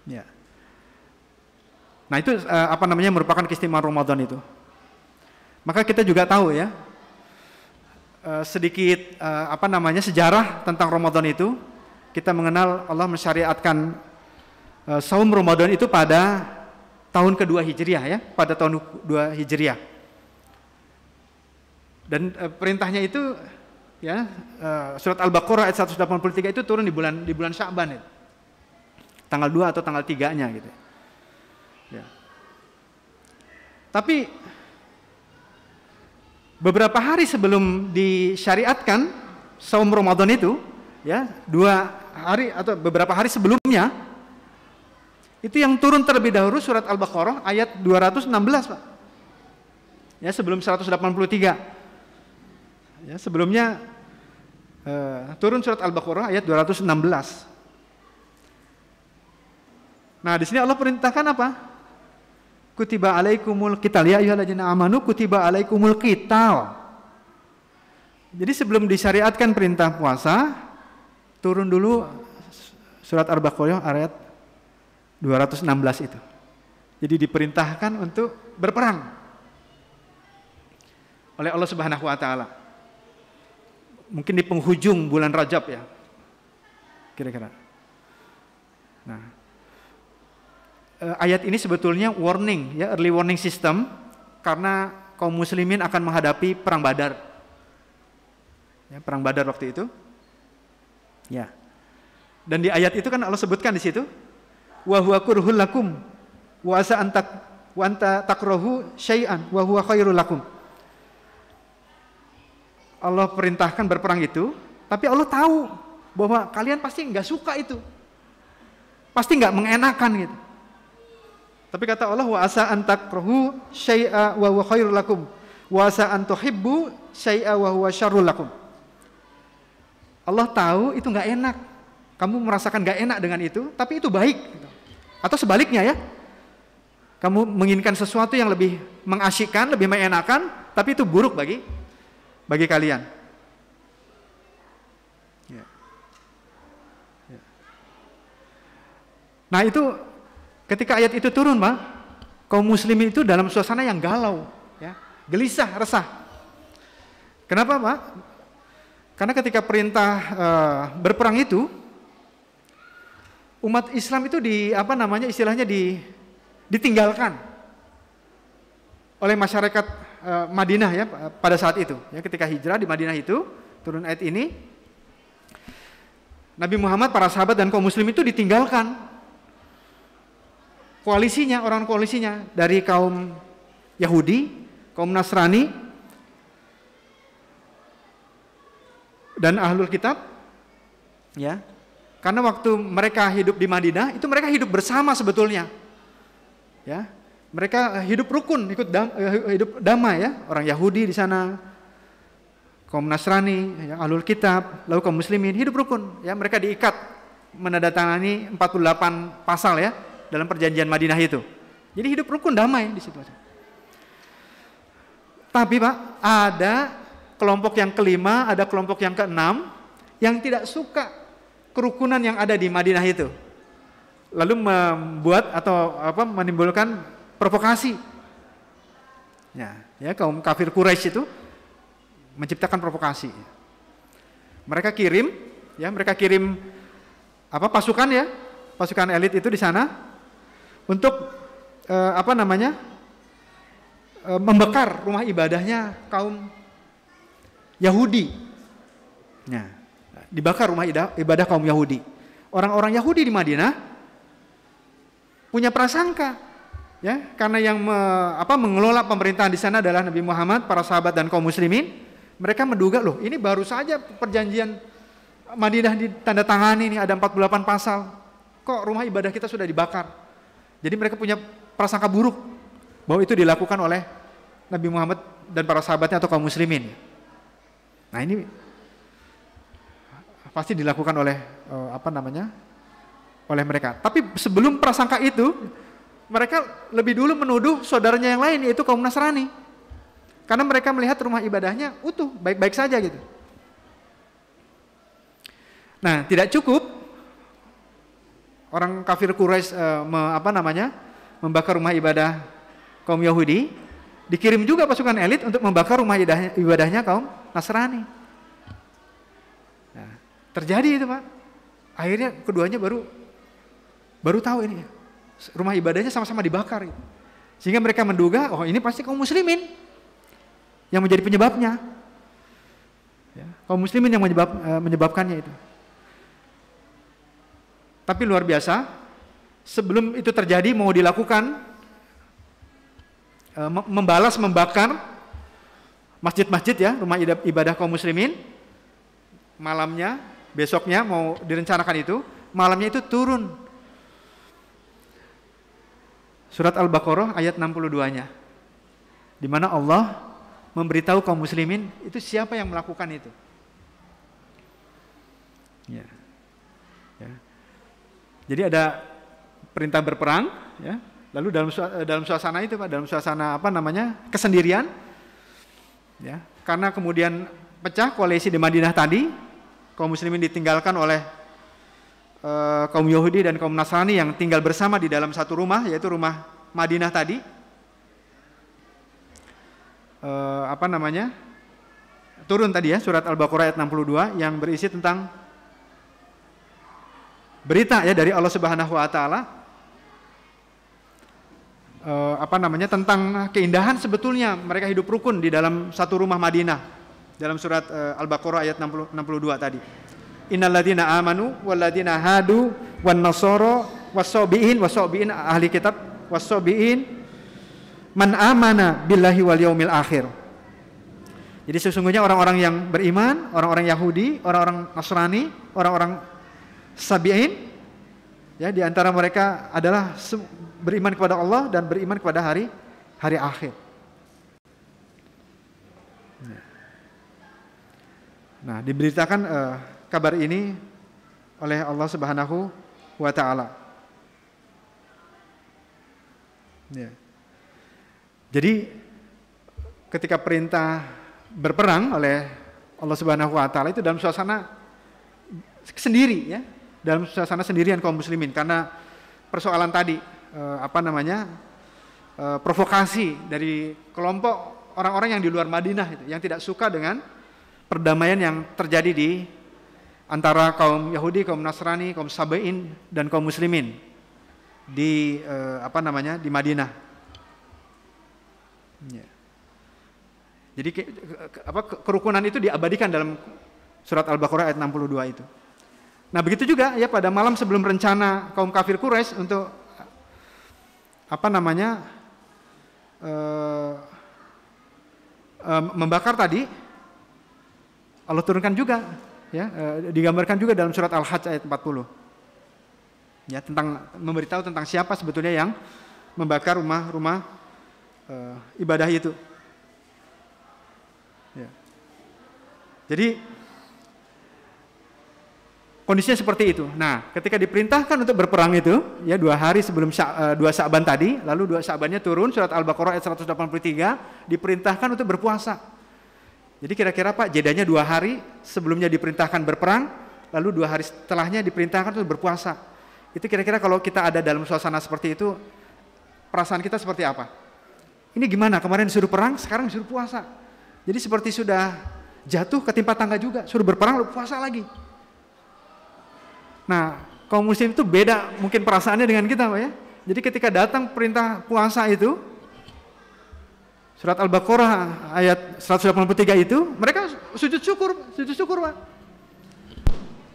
Ya. Nah, itu merupakan keistimewaan Ramadan itu. Maka kita juga tahu ya sedikit sejarah tentang Ramadan itu. Kita mengenal Allah mensyariatkan saum Ramadan itu pada tahun kedua Hijriah ya, pada tahun 2 Hijriah. Dan perintahnya itu ya surat Al-Baqarah ayat 183 itu turun di bulan Sya'ban ya. Tanggal 2 atau tanggal 3-nya gitu. Ya. Tapi beberapa hari sebelum disyariatkan saum Ramadan itu, ya, 2 hari atau beberapa hari sebelumnya, itu yang turun terlebih dahulu surat Al-Baqarah ayat 216, Pak. Ya, sebelum 183. Ya, sebelumnya turun surat Al-Baqarah ayat 216. Nah, di sini Allah perintahkan apa? Kutiba alaikumul qital ya ayyuhalladzina amanu kutiba alaikumul qital. Jadi sebelum disyariatkan perintah puasa, turun dulu surat Al-Baqarah ayat 216 itu. Jadi diperintahkan untuk berperang oleh Allah Subhanahu wa taala. Mungkin di penghujung bulan Rajab ya. Kira-kira. Nah, ayat ini sebetulnya warning ya, early warning system karena kaum muslimin akan menghadapi perang Badar. Ya, perang Badar waktu itu. Ya. Dan di ayat itu kan Allah sebutkan di situ, wa huwa kurhul lakum wa asa anta takrahu syai'an wa huwa khairul lakum. Allah perintahkan berperang itu, tapi Allah tahu bahwa kalian pasti nggak suka itu, pasti nggak mengenakan gitu. Tapi kata Allah, wa asa an takrahu syai'a wa huwa khairul lakum wa asa an tuhibbu syai'a wa huwa syarrul lakum. Allah tahu itu nggak enak, kamu merasakan nggak enak dengan itu, tapi itu baik. Atau sebaliknya ya, kamu menginginkan sesuatu yang lebih mengasyikkan, lebih mengenakan, tapi itu buruk bagi kalian. Ya. Ya. Nah, itu ketika ayat itu turun, Pak, kaum muslimin itu dalam suasana yang galau, ya, gelisah, resah. Kenapa, Pak? Karena ketika perintah berperang itu, umat Islam itu istilahnya ditinggalkan oleh masyarakat Madinah ya pada saat itu. Ya, ketika hijrah di Madinah itu turun ayat ini, Nabi Muhammad, para sahabat dan kaum muslim itu ditinggalkan koalisinya, orang koalisinya dari kaum Yahudi, kaum Nasrani, dan ahlul kitab, ya. Karena waktu mereka hidup di Madinah itu mereka hidup bersama sebetulnya, ya. Mereka hidup rukun, hidup damai ya. Orang Yahudi di sana, kaum Nasrani, ya, ahlul kitab, lalu kaum muslimin hidup rukun, ya. Mereka diikat menandatangani 48 pasal ya dalam perjanjian Madinah itu. Jadi hidup rukun damai di situ. Tapi Pak, ada kelompok yang kelima, ada kelompok yang keenam yang tidak suka kerukunan yang ada di Madinah itu. Lalu membuat atau menimbulkan provokasi. Ya, kaum kafir Quraisy itu menciptakan provokasi. Mereka kirim pasukan ya, pasukan elit itu di sana untuk membakar rumah ibadahnya kaum Yahudi. Nah, dibakar rumah ibadah kaum Yahudi. Orang-orang Yahudi di Madinah punya prasangka, ya, karena yang mengelola pemerintahan di sana adalah Nabi Muhammad, para sahabat dan kaum muslimin. Mereka menduga, loh, ini baru saja perjanjian Madinah ditandatangani, ini ada 48 pasal. Kok rumah ibadah kita sudah dibakar? Jadi mereka punya prasangka buruk bahwa itu dilakukan oleh Nabi Muhammad dan para sahabatnya atau kaum muslimin. Nah, ini pasti dilakukan oleh oleh mereka. Tapi sebelum prasangka itu, mereka lebih dulu menuduh saudaranya yang lain, yaitu kaum Nasrani. Karena mereka melihat rumah ibadahnya utuh, baik-baik saja gitu. Nah, tidak cukup orang kafir Quraisy membakar rumah ibadah kaum Yahudi, dikirim juga pasukan elit untuk membakar rumah ibadahnya kaum Nasrani. Nah, terjadi itu Pak. Akhirnya keduanya baru tahu ini, rumah ibadahnya sama-sama dibakar. Gitu. Sehingga mereka menduga, oh ini pasti kaum muslimin yang menjadi penyebabnya. Ya, kaum muslimin yang menyebabkannya itu. Tapi luar biasa, sebelum itu terjadi mau dilakukan membakar masjid-masjid ya, rumah ibadah kaum muslimin. Malamnya, besoknya mau direncanakan itu, malamnya itu turun surat Al-Baqarah ayat 62-nya. Di mana Allah memberitahu kaum muslimin itu siapa yang melakukan itu. Ya. Ya. Jadi ada perintah berperang ya. Lalu dalam suasana itu Pak, dalam suasana kesendirian ya, karena kemudian pecah koalisi di Madinah tadi, kaum muslimin ditinggalkan oleh kaum Yahudi dan kaum Nasrani yang tinggal bersama di dalam satu rumah, yaitu rumah Madinah tadi. Turun tadi ya surat Al-Baqarah ayat 62 yang berisi tentang berita ya dari Allah Subhanahu wa taala. Tentang keindahan sebetulnya mereka hidup rukun di dalam satu rumah Madinah dalam surat Al-Baqarah ayat 62 tadi. Innalladzina amanu walladzina hadu wan nasara was-sabiin ahli kitab was-sabiin man amana billahi wal yaumil akhir. Jadi sesungguhnya orang-orang yang beriman, orang-orang Yahudi, orang-orang Nasrani, orang-orang Sabiin ya, di antara mereka adalah beriman kepada Allah dan beriman kepada hari akhir. Nah, diberitakan kabar ini oleh Allah Subhanahu wa taala. Ya. Jadi ketika perintah berperang oleh Allah Subhanahu wa taala itu dalam suasana sendiri ya, dalam suasana sendirian kaum muslimin karena persoalan tadi provokasi dari kelompok orang-orang yang di luar Madinah itu, yang tidak suka dengan perdamaian yang terjadi di antara kaum Yahudi, kaum Nasrani, kaum Sabiin dan kaum muslimin di di Madinah. Ya. Jadi kerukunan itu diabadikan dalam surat Al-Baqarah ayat 62 itu. Nah, begitu juga ya pada malam sebelum rencana kaum kafir Quraisy untuk membakar tadi, Allah turunkan juga ya, digambarkan juga dalam surat Al-Hajj ayat 40. Ya, tentang memberitahu tentang siapa sebetulnya yang membakar rumah-rumah ibadah itu. Ya. Jadi kondisinya seperti itu. Nah, ketika diperintahkan untuk berperang itu, ya 2 hari sebelum 2 Sya'ban tadi, lalu 2 Sya'bannya turun surat Al-Baqarah ayat 183, diperintahkan untuk berpuasa. Jadi kira-kira Pak, jedanya 2 hari sebelumnya diperintahkan berperang, lalu 2 hari setelahnya diperintahkan untuk berpuasa. Itu kira-kira kalau kita ada dalam suasana seperti itu, perasaan kita seperti apa? Ini gimana? Kemarin disuruh perang, sekarang disuruh puasa. Jadi seperti sudah jatuh ketimpa tangga juga, suruh berperang lalu puasa lagi. Nah, kaum muslim itu beda mungkin perasaannya dengan kita, Pak ya. Jadi ketika datang perintah puasa itu, surat Al-Baqarah ayat 183 itu, mereka sujud syukur, Pak.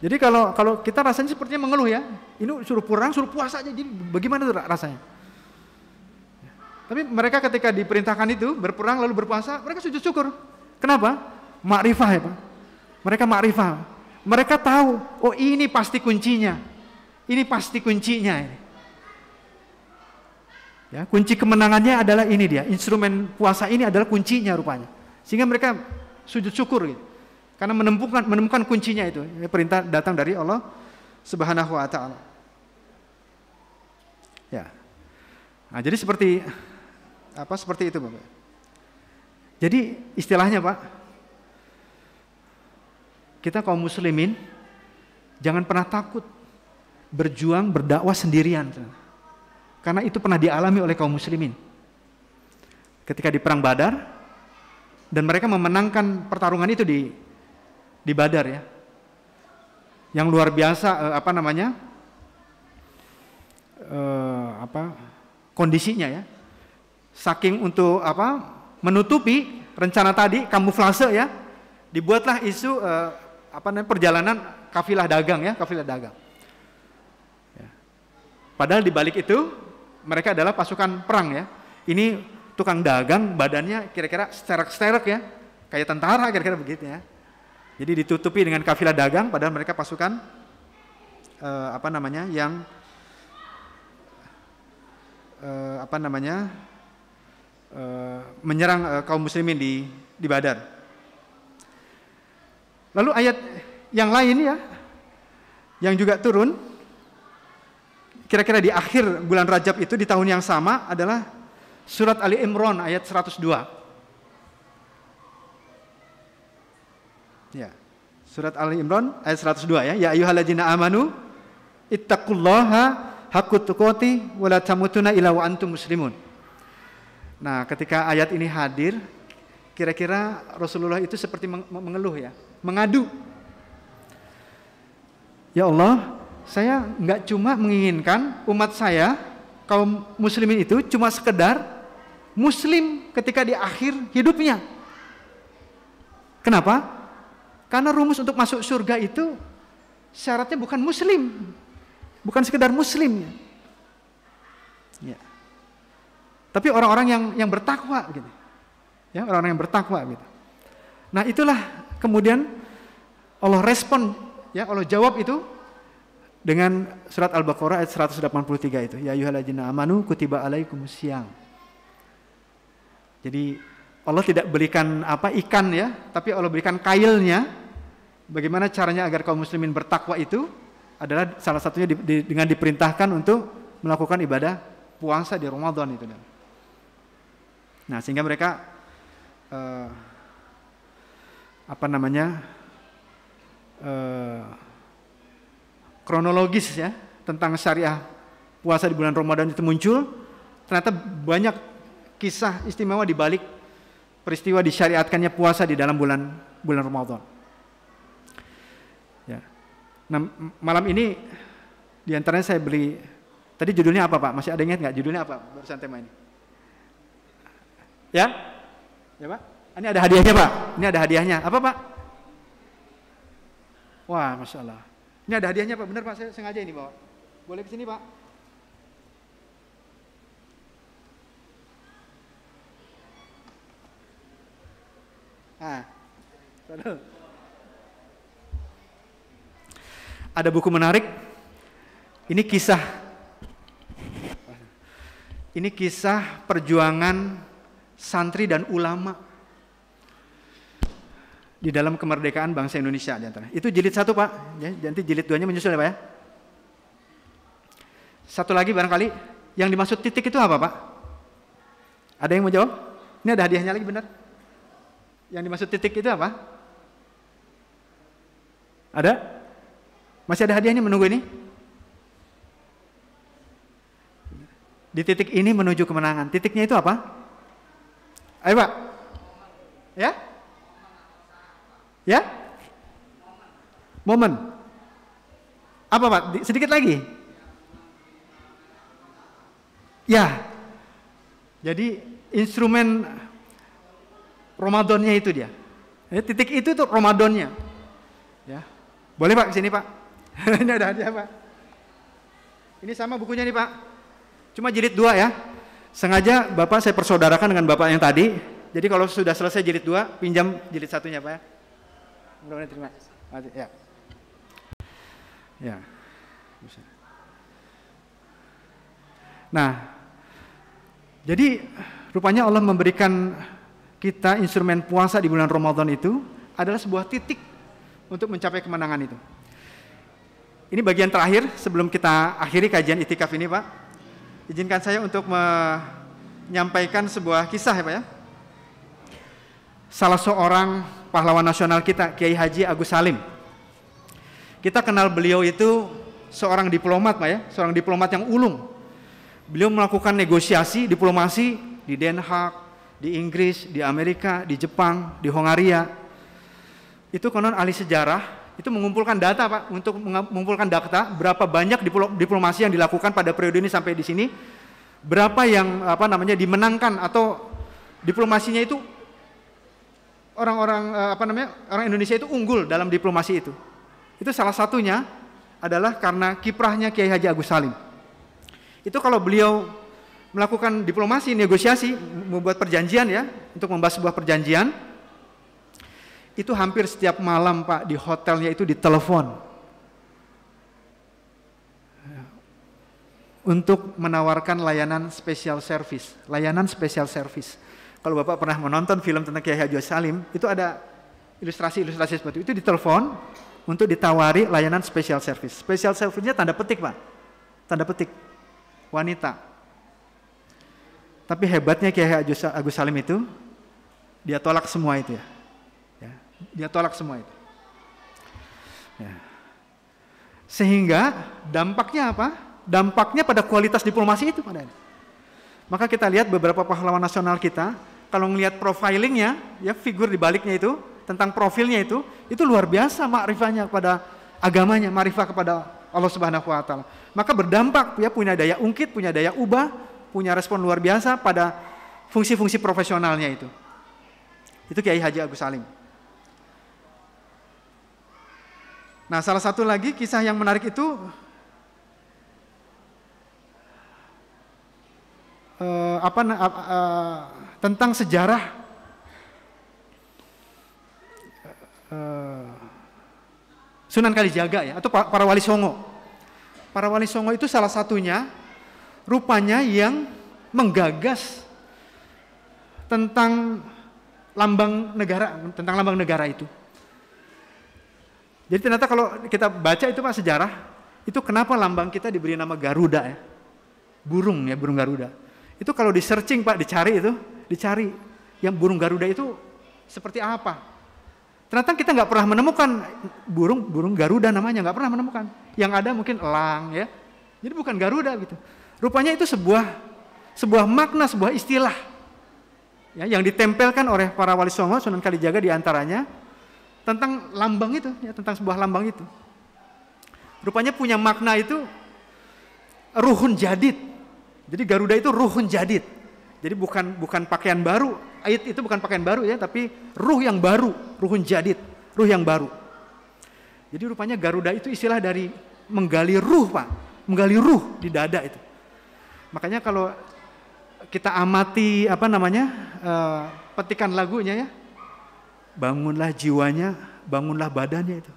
Jadi kalau kita rasanya sepertinya mengeluh ya, ini suruh perang, suruh puasa aja, jadi bagaimana tuh rasanya? Tapi mereka ketika diperintahkan itu berperang lalu berpuasa, mereka sujud syukur. Kenapa? Ma'rifah ya Pak. Mereka ma'rifah. Mereka tahu, oh ini pasti kuncinya. Ini pasti kuncinya ini. Ya, kunci kemenangannya adalah ini dia. Instrumen puasa ini adalah kuncinya rupanya. Sehingga mereka sujud syukur gitu. Karena menemukan kuncinya itu. Perintah datang dari Allah Subhanahu wa taala. Ya. Nah, jadi seperti itu, Bapak. Jadi istilahnya, Pak, kita kaum muslimin jangan pernah takut berjuang berdakwah sendirian. Karena itu pernah dialami oleh kaum muslimin. Ketika di perang Badar dan mereka memenangkan pertarungan itu di Badar ya. Yang luar biasa kondisinya ya. Saking untuk menutupi rencana tadi kamuflase ya, dibuatlah isu perjalanan kafilah dagang ya, kafilah dagang. Ya. Padahal di balik itu mereka adalah pasukan perang ya. Ini tukang dagang badannya kira-kira sterek-sterek ya, kayak tentara kira-kira begitu ya. Jadi ditutupi dengan kafilah dagang, padahal mereka pasukan menyerang kaum muslimin di Badar. Lalu ayat yang lain ya, yang juga turun kira-kira di akhir bulan Rajab itu di tahun yang sama adalah surat Ali Imran ayat 102. Ya. Surat Ali Imran ayat 102 ya. Ya ayyuhalladzina amanu ittaqullaha haqqa tuqatih wa la tamutunna illa wa antum muslimun. Nah, ketika ayat ini hadir, kira-kira Rasulullah itu seperti mengeluh ya, mengadu. Ya Allah, saya enggak cuma menginginkan umat saya, kaum muslimin itu cuma sekedar muslim ketika di akhir hidupnya. Kenapa? Karena rumus untuk masuk surga itu syaratnya bukan muslim, bukan sekedar muslim. Ya. Tapi orang-orang yang bertakwa, gitu. Ya, orang-orang yang bertakwa, gitu. Nah, itulah kemudian Allah respon, ya Allah jawab itu dengan surat Al-Baqarah ayat 183 itu. Ya ayyuhalladzina amanu kutiba alaikumusiyam. Jadi Allah tidak berikan ikan ya, tapi Allah berikan kailnya. Bagaimana caranya agar kaum muslimin bertakwa itu adalah salah satunya dengan diperintahkan untuk melakukan ibadah puasa di Ramadan itu. Nah, sehingga mereka kronologis ya tentang syariah puasa di bulan Ramadan itu muncul. Ternyata banyak kisah istimewa di balik peristiwa disyariatkannya puasa di dalam bulan Ramadan. Ya. Nah, malam ini diantaranya saya beri Tadi judulnya apa Pak? Masih ada ingat nggak judulnya apa barusan tema ini? Ya? Ya Pak? Ini ada hadiahnya Pak. Ini ada hadiahnya. Apa Pak? Wah, Masya Allah. Ini ada hadiahnya Pak. Benar Pak, saya sengaja ini bawa. Boleh ke sini Pak? Nah, ada buku menarik. Ini kisah perjuangan santri dan ulama di dalam kemerdekaan bangsa Indonesia di antara. Itu jilid 1 Pak, ya, nanti jilid 2-nya menyusul ya Pak ya. Satu lagi barangkali, yang dimaksud titik itu apa Pak? Ada yang mau jawab? Ini ada hadiahnya lagi benar. Yang dimaksud titik itu apa? Ada? Masih ada hadiahnya menunggu ini? Di titik ini menuju kemenangan. Titiknya itu apa? Ayo Pak. Ya? Ya? Momen. Apa Pak? Sedikit lagi. Ya. Jadi instrumen Ramadannya itu dia. Ya, titik itu tuh Ramadannya. Ya. Boleh Pak kesini Pak. Ini ada hadiah Pak. Ini sama bukunya nih Pak. Cuma jilid 2 ya. Sengaja Bapak saya persaudarakan dengan Bapak yang tadi. Jadi kalau sudah selesai jilid 2, pinjam jilid 1-nya Pak ya. Mudah-mudahan terima. Ya. Ya. Nah, jadi rupanya Allah memberikan kita instrumen puasa di bulan Ramadan itu adalah sebuah titik untuk mencapai kemenangan itu. Ini bagian terakhir sebelum kita akhiri kajian itikaf ini Pak. Izinkan saya untuk menyampaikan sebuah kisah ya Pak ya. Salah seorang pahlawan nasional kita, Kiai Haji Agus Salim. Kita kenal beliau itu seorang diplomat Pak ya, seorang diplomat yang ulung. Beliau melakukan negosiasi diplomasi di Den Haag, di Inggris, di Amerika, di Jepang, di Hongaria. Itu konon ahli sejarah itu mengumpulkan data Pak, untuk mengumpulkan data berapa banyak diplomasi yang dilakukan pada periode ini sampai di sini, berapa yang dimenangkan atau diplomasinya itu orang Indonesia itu unggul dalam diplomasi itu. Itu salah satunya adalah karena kiprahnya Kiai Haji Agus Salim. Itu kalau beliau melakukan diplomasi, negosiasi, membuat perjanjian ya, untuk membahas sebuah perjanjian, itu hampir setiap malam Pak di hotelnya itu ditelepon untuk menawarkan layanan special service. Layanan special service. Kalau Bapak pernah menonton film tentang Kiai Haji Salim, itu ada ilustrasi-ilustrasi seperti itu, ditelepon untuk ditawari layanan special service. Special service-nya tanda petik Pak, tanda petik, wanita. Tapi hebatnya Kiai Haji Agus Salim itu, dia tolak semua itu ya. Dia tolak semua itu. Ya. Sehingga dampaknya apa? Dampaknya pada kualitas diplomasi itu pada. Maka kita lihat beberapa pahlawan nasional kita, kalau melihat profilingnya, ya figur di baliknya itu, tentang profilnya itu luar biasa makrifahnya kepada agamanya, makrifah kepada Allah Subhanahu wa taala. Maka berdampak ya, punya daya ungkit, punya daya ubah, punya respon luar biasa pada fungsi-fungsi profesionalnya itu. Itu Kiai Haji Agus Salim. Nah, salah satu lagi kisah yang menarik itu tentang sejarah Sunan Kalijaga ya, atau para wali songo. Para wali songo itu salah satunya rupanya yang menggagas tentang lambang negara itu. Jadi ternyata kalau kita baca itu Pak sejarah, itu kenapa lambang kita diberi nama Garuda ya. Burung Garuda. Itu kalau di searching Pak, dicari yang burung Garuda itu seperti apa. Ternyata kita nggak pernah menemukan burung Garuda namanya, nggak pernah menemukan. Yang ada mungkin elang ya. Jadi bukan Garuda gitu. Rupanya itu sebuah makna, sebuah istilah ya, yang ditempelkan oleh para wali songo Sunan Kalijaga diantaranya tentang lambang itu, ya, tentang sebuah lambang itu. Rupanya punya makna itu ruhun jadid. Jadi Garuda itu ruhun jadid. Jadi bukan pakaian baru, ayat itu bukan pakaian baru ya, tapi ruh yang baru, ruhun jadid, ruh yang baru. Jadi rupanya Garuda itu istilah dari menggali ruh, Pak, menggali ruh di dada itu. Makanya kalau kita amati petikan lagunya ya, bangunlah jiwanya, bangunlah badannya itu.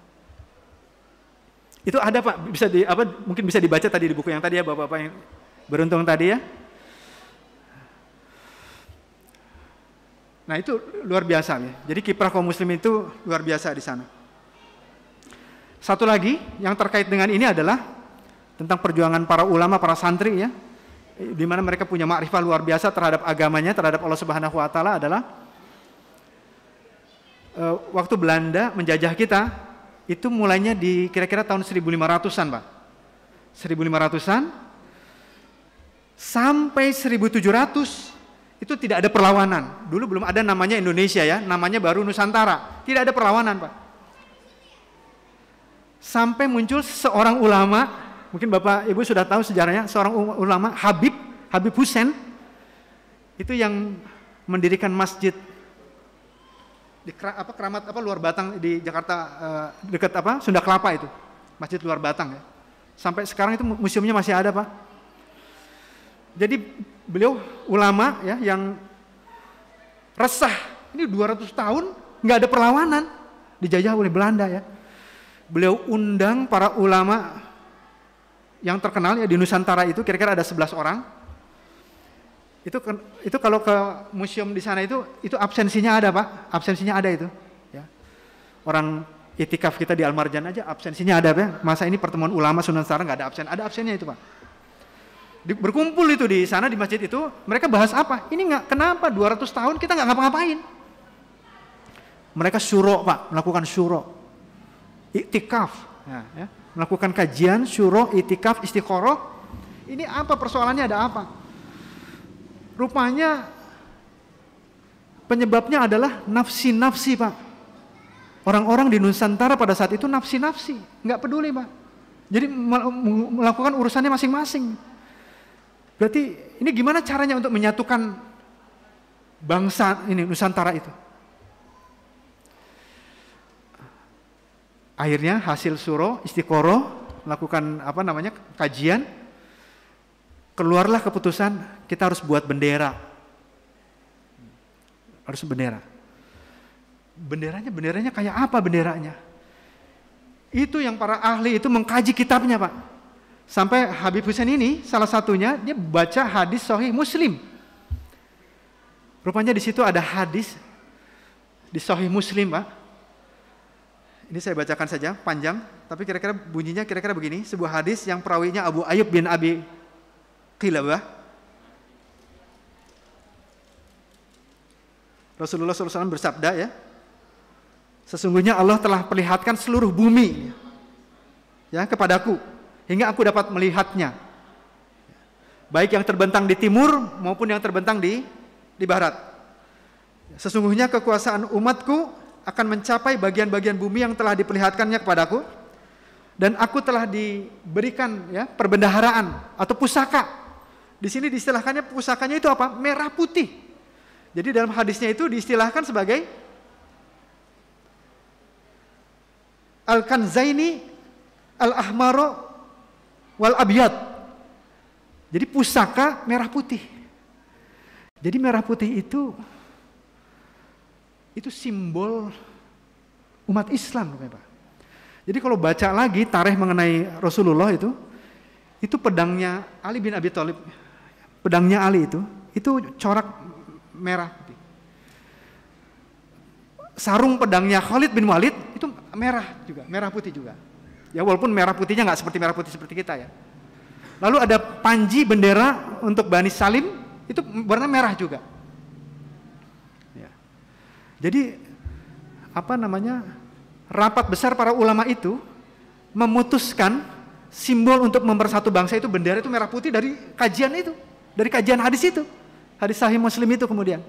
Itu ada Pak, mungkin bisa dibaca tadi di buku yang tadi ya, Bapak-bapak yang beruntung tadi ya. Nah itu luar biasa ya. Jadi kiprah kaum muslim itu luar biasa di sana. Satu lagi yang terkait dengan ini adalah tentang perjuangan para ulama, para santri ya, di mana mereka punya makrifah luar biasa terhadap agamanya, terhadap Allah Subhanahu wa taala adalah waktu Belanda menjajah kita, itu mulainya di kira-kira tahun 1500-an, Pak. 1500-an sampai 1700 itu tidak ada perlawanan. Dulu belum ada namanya Indonesia ya, namanya baru Nusantara. Tidak ada perlawanan, Pak. Sampai muncul seorang ulama, mungkin Bapak Ibu sudah tahu sejarahnya, seorang ulama Habib Hussein, itu yang mendirikan masjid di Keramat Luar Batang di Jakarta, dekat Sunda Kelapa itu, masjid Luar Batang ya. Sampai sekarang itu museumnya masih ada, Pak. Jadi beliau ulama ya yang resah, ini 200 tahun nggak ada perlawanan, dijajah oleh Belanda ya. Beliau undang para ulama yang terkenal ya di Nusantara itu, kira-kira ada 11 orang. Itu kalau ke museum di sana itu absensinya ada, Pak. Absensinya ada itu ya. Orang itikaf kita di Al-Marjan aja absensinya ada, Pak. Masa ini pertemuan ulama Nusantara nggak ada absen? Ada absennya itu, Pak. Berkumpul itu di sana di masjid itu, mereka bahas apa? Ini kenapa 200 tahun kita nggak ngapa-ngapain? Mereka syuro, Pak, melakukan syuro, iktikaf, ya, melakukan kajian, syuro, iktikaf, istiqoroh. Ini apa persoalannya? Ada apa? Rupanya penyebabnya adalah nafsi-nafsi, Pak. Orang-orang di Nusantara pada saat itu nafsi-nafsi, nggak peduli, Pak. Jadi melakukan urusannya masing-masing. Berarti ini gimana caranya untuk menyatukan bangsa ini Nusantara itu? Akhirnya hasil suro, istiqoroh, melakukan kajian, keluarlah keputusan kita harus buat bendera. Harus bendera. Benderanya kayak apa benderanya? Itu yang para ahli itu mengkaji kitabnya, Pak. Sampai Habib Hussein ini salah satunya dia baca hadis Sahih Muslim. Rupanya di situ ada hadis di Sahih Muslim, Pak. Ini saya bacakan saja, panjang, tapi kira-kira bunyinya kira-kira begini, sebuah hadis yang perawinya Abu Ayyub bin Abi Qilabah. Rasulullah SAW bersabda ya, sesungguhnya Allah telah perlihatkan seluruh bumi ya kepadaku, hingga aku dapat melihatnya, baik yang terbentang di timur maupun yang terbentang di barat. Sesungguhnya kekuasaan umatku akan mencapai bagian-bagian bumi yang telah diperlihatkannya kepadaku, dan aku telah diberikan ya perbendaharaan atau pusaka. Di sini diistilahkannya pusakanya itu apa? Merah putih. Jadi dalam hadisnya itu diistilahkan sebagai al-kanzaini al-ahmaro wal abyad. Jadi pusaka merah putih. Jadi merah putih itu simbol umat Islam, Pak. Jadi kalau baca lagi tarikh mengenai Rasulullah itu pedangnya Ali bin Abi Thalib, pedangnya Ali itu corak merah putih. Sarung pedangnya Khalid bin Walid itu merah juga, merah putih juga. Ya walaupun merah putihnya nggak seperti merah putih seperti kita ya. Lalu ada panji bendera untuk Bani Salim itu warna merah juga. Ya. Jadi rapat besar para ulama itu memutuskan simbol untuk mempersatu bangsa itu bendera itu merah putih dari kajian itu, dari kajian hadis itu, hadis Sahih Muslim itu kemudian.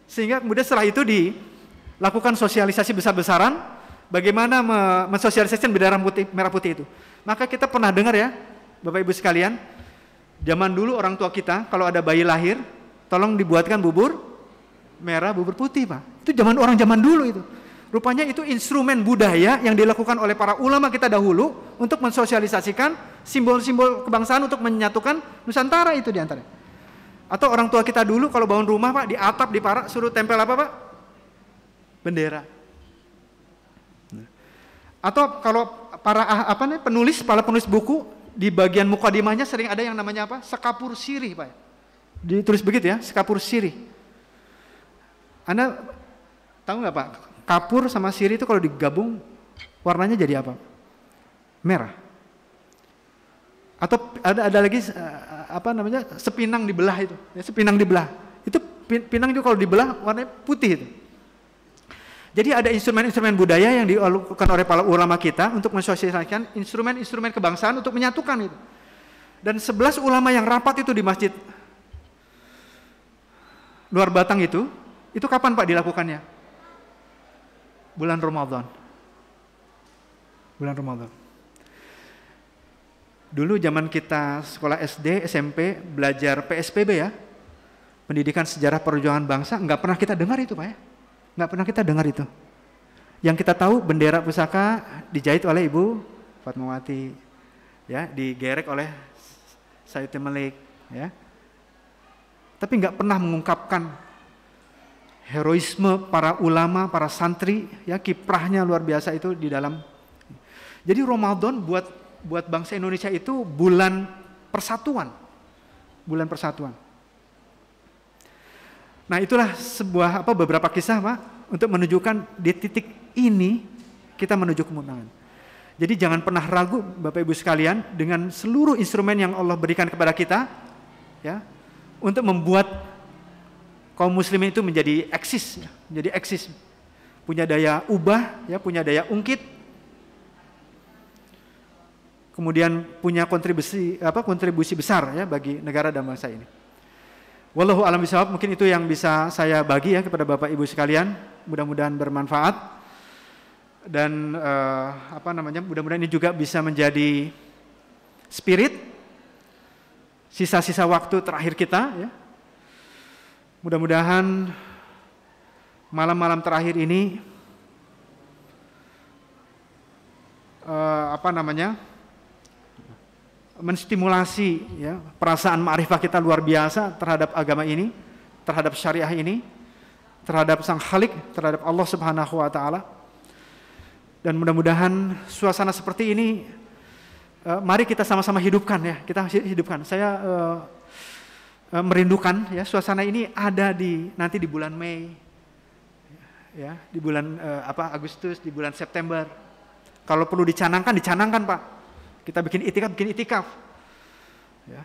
Sehingga kemudian setelah itu dilakukan sosialisasi besar-besaran bagaimana mensosialisasikan bendera merah putih itu. Maka kita pernah dengar ya, Bapak Ibu sekalian, zaman dulu orang tua kita kalau ada bayi lahir, tolong dibuatkan bubur merah, bubur putih, Pak. Itu zaman dulu itu. Rupanya itu instrumen budaya yang dilakukan oleh para ulama kita dahulu untuk mensosialisasikan simbol-simbol kebangsaan untuk menyatukan Nusantara itu diantaranya. Atau orang tua kita dulu kalau bangun rumah, Pak, di atap, di parak suruh tempel apa, Pak? Bendera. Atau kalau para penulis buku di bagian mukadimahnya sering ada yang namanya apa? Sekapur sirih, Pak. Ditulis begitu ya, sekapur sirih. Anda tahu nggak, Pak? Kapur sama sirih itu kalau digabung warnanya jadi apa? Merah. Atau ada lagi sepinang dibelah itu. Ya, sepinang dibelah. Itu pinang juga kalau dibelah warnanya putih itu. Jadi ada instrumen-instrumen budaya yang dilakukan oleh para ulama kita untuk mensosialisasikan instrumen-instrumen kebangsaan untuk menyatukan itu. Dan 11 ulama yang rapat itu di Masjid Luar Batang itu kapan, Pak, dilakukannya? Bulan Ramadan. Bulan Ramadan. Dulu zaman kita sekolah SD, SMP, belajar PSPB ya, Pendidikan Sejarah Perjuangan Bangsa, nggak pernah kita dengar itu, Pak ya. Nggak pernah kita dengar itu. Yang kita tahu bendera pusaka dijahit oleh Ibu Fatmawati, ya, digerek oleh Said Melik, ya. Tapi nggak pernah mengungkapkan heroisme para ulama, para santri, ya, kiprahnya luar biasa itu di dalam. Jadi Ramadan buat bangsa Indonesia itu bulan persatuan. Bulan persatuan. Nah, itulah beberapa kisah, Pak, untuk menunjukkan di titik ini kita menuju kemenangan. Jadi jangan pernah ragu, Bapak Ibu sekalian, dengan seluruh instrumen yang Allah berikan kepada kita, ya, untuk membuat kaum muslimin itu menjadi eksis, punya daya ubah, ya, punya daya ungkit, kemudian punya kontribusi besar, ya, bagi negara dan bangsa ini. Wallahu a'lam bishawab, mungkin itu yang bisa saya bagi ya kepada Bapak Ibu sekalian. Mudah-mudahan bermanfaat dan mudah-mudahan ini juga bisa menjadi spirit sisa-sisa waktu terakhir kita, ya. Mudah-mudahan malam-malam terakhir ini menstimulasi, ya, perasaan ma'rifah kita luar biasa terhadap agama ini, terhadap syariah ini, terhadap Sang Khalik, terhadap Allah Subhanahu wa taala. Dan mudah-mudahan suasana seperti ini mari kita sama-sama hidupkan, ya. Kita hidupkan. Saya merindukan, ya, suasana ini ada nanti di bulan Mei, ya, di bulan Agustus, di bulan September. Kalau perlu dicanangkan, Pak. Kita bikin itikaf. Ya.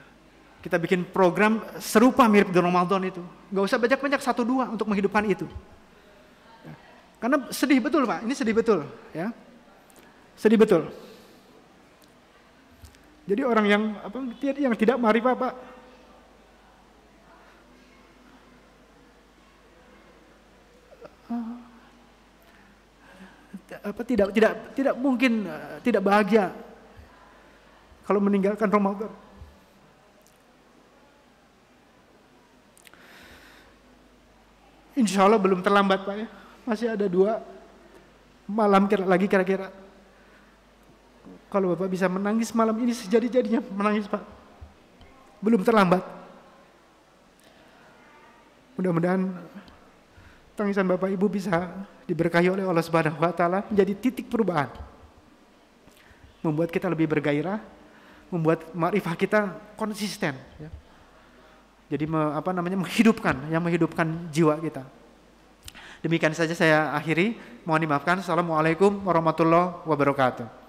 Kita bikin program serupa mirip di Ramadan itu. Nggak usah banyak-banyak, 1-2 untuk menghidupkan itu. Ya. Karena sedih betul, Pak. Ini sedih betul, ya. Sedih betul. Jadi orang yang tidak ma'rifah, Pak, tidak mungkin tidak bahagia kalau meninggalkan Ramadan. Insya Allah belum terlambat, Pak, ya. Masih ada 2 malam lagi kira-kira. Kalau Bapak bisa menangis malam ini sejadi-jadinya menangis, Pak. Belum terlambat. Mudah-mudahan tangisan Bapak Ibu bisa diberkahi oleh Allah Subhanahu wa taala menjadi titik perubahan. Membuat kita lebih bergairah, membuat ma'rifah kita konsisten, ya. Jadi menghidupkan jiwa kita. Demikian saja saya akhiri. Mohon dimaafkan. Assalamualaikum warahmatullahi wabarakatuh.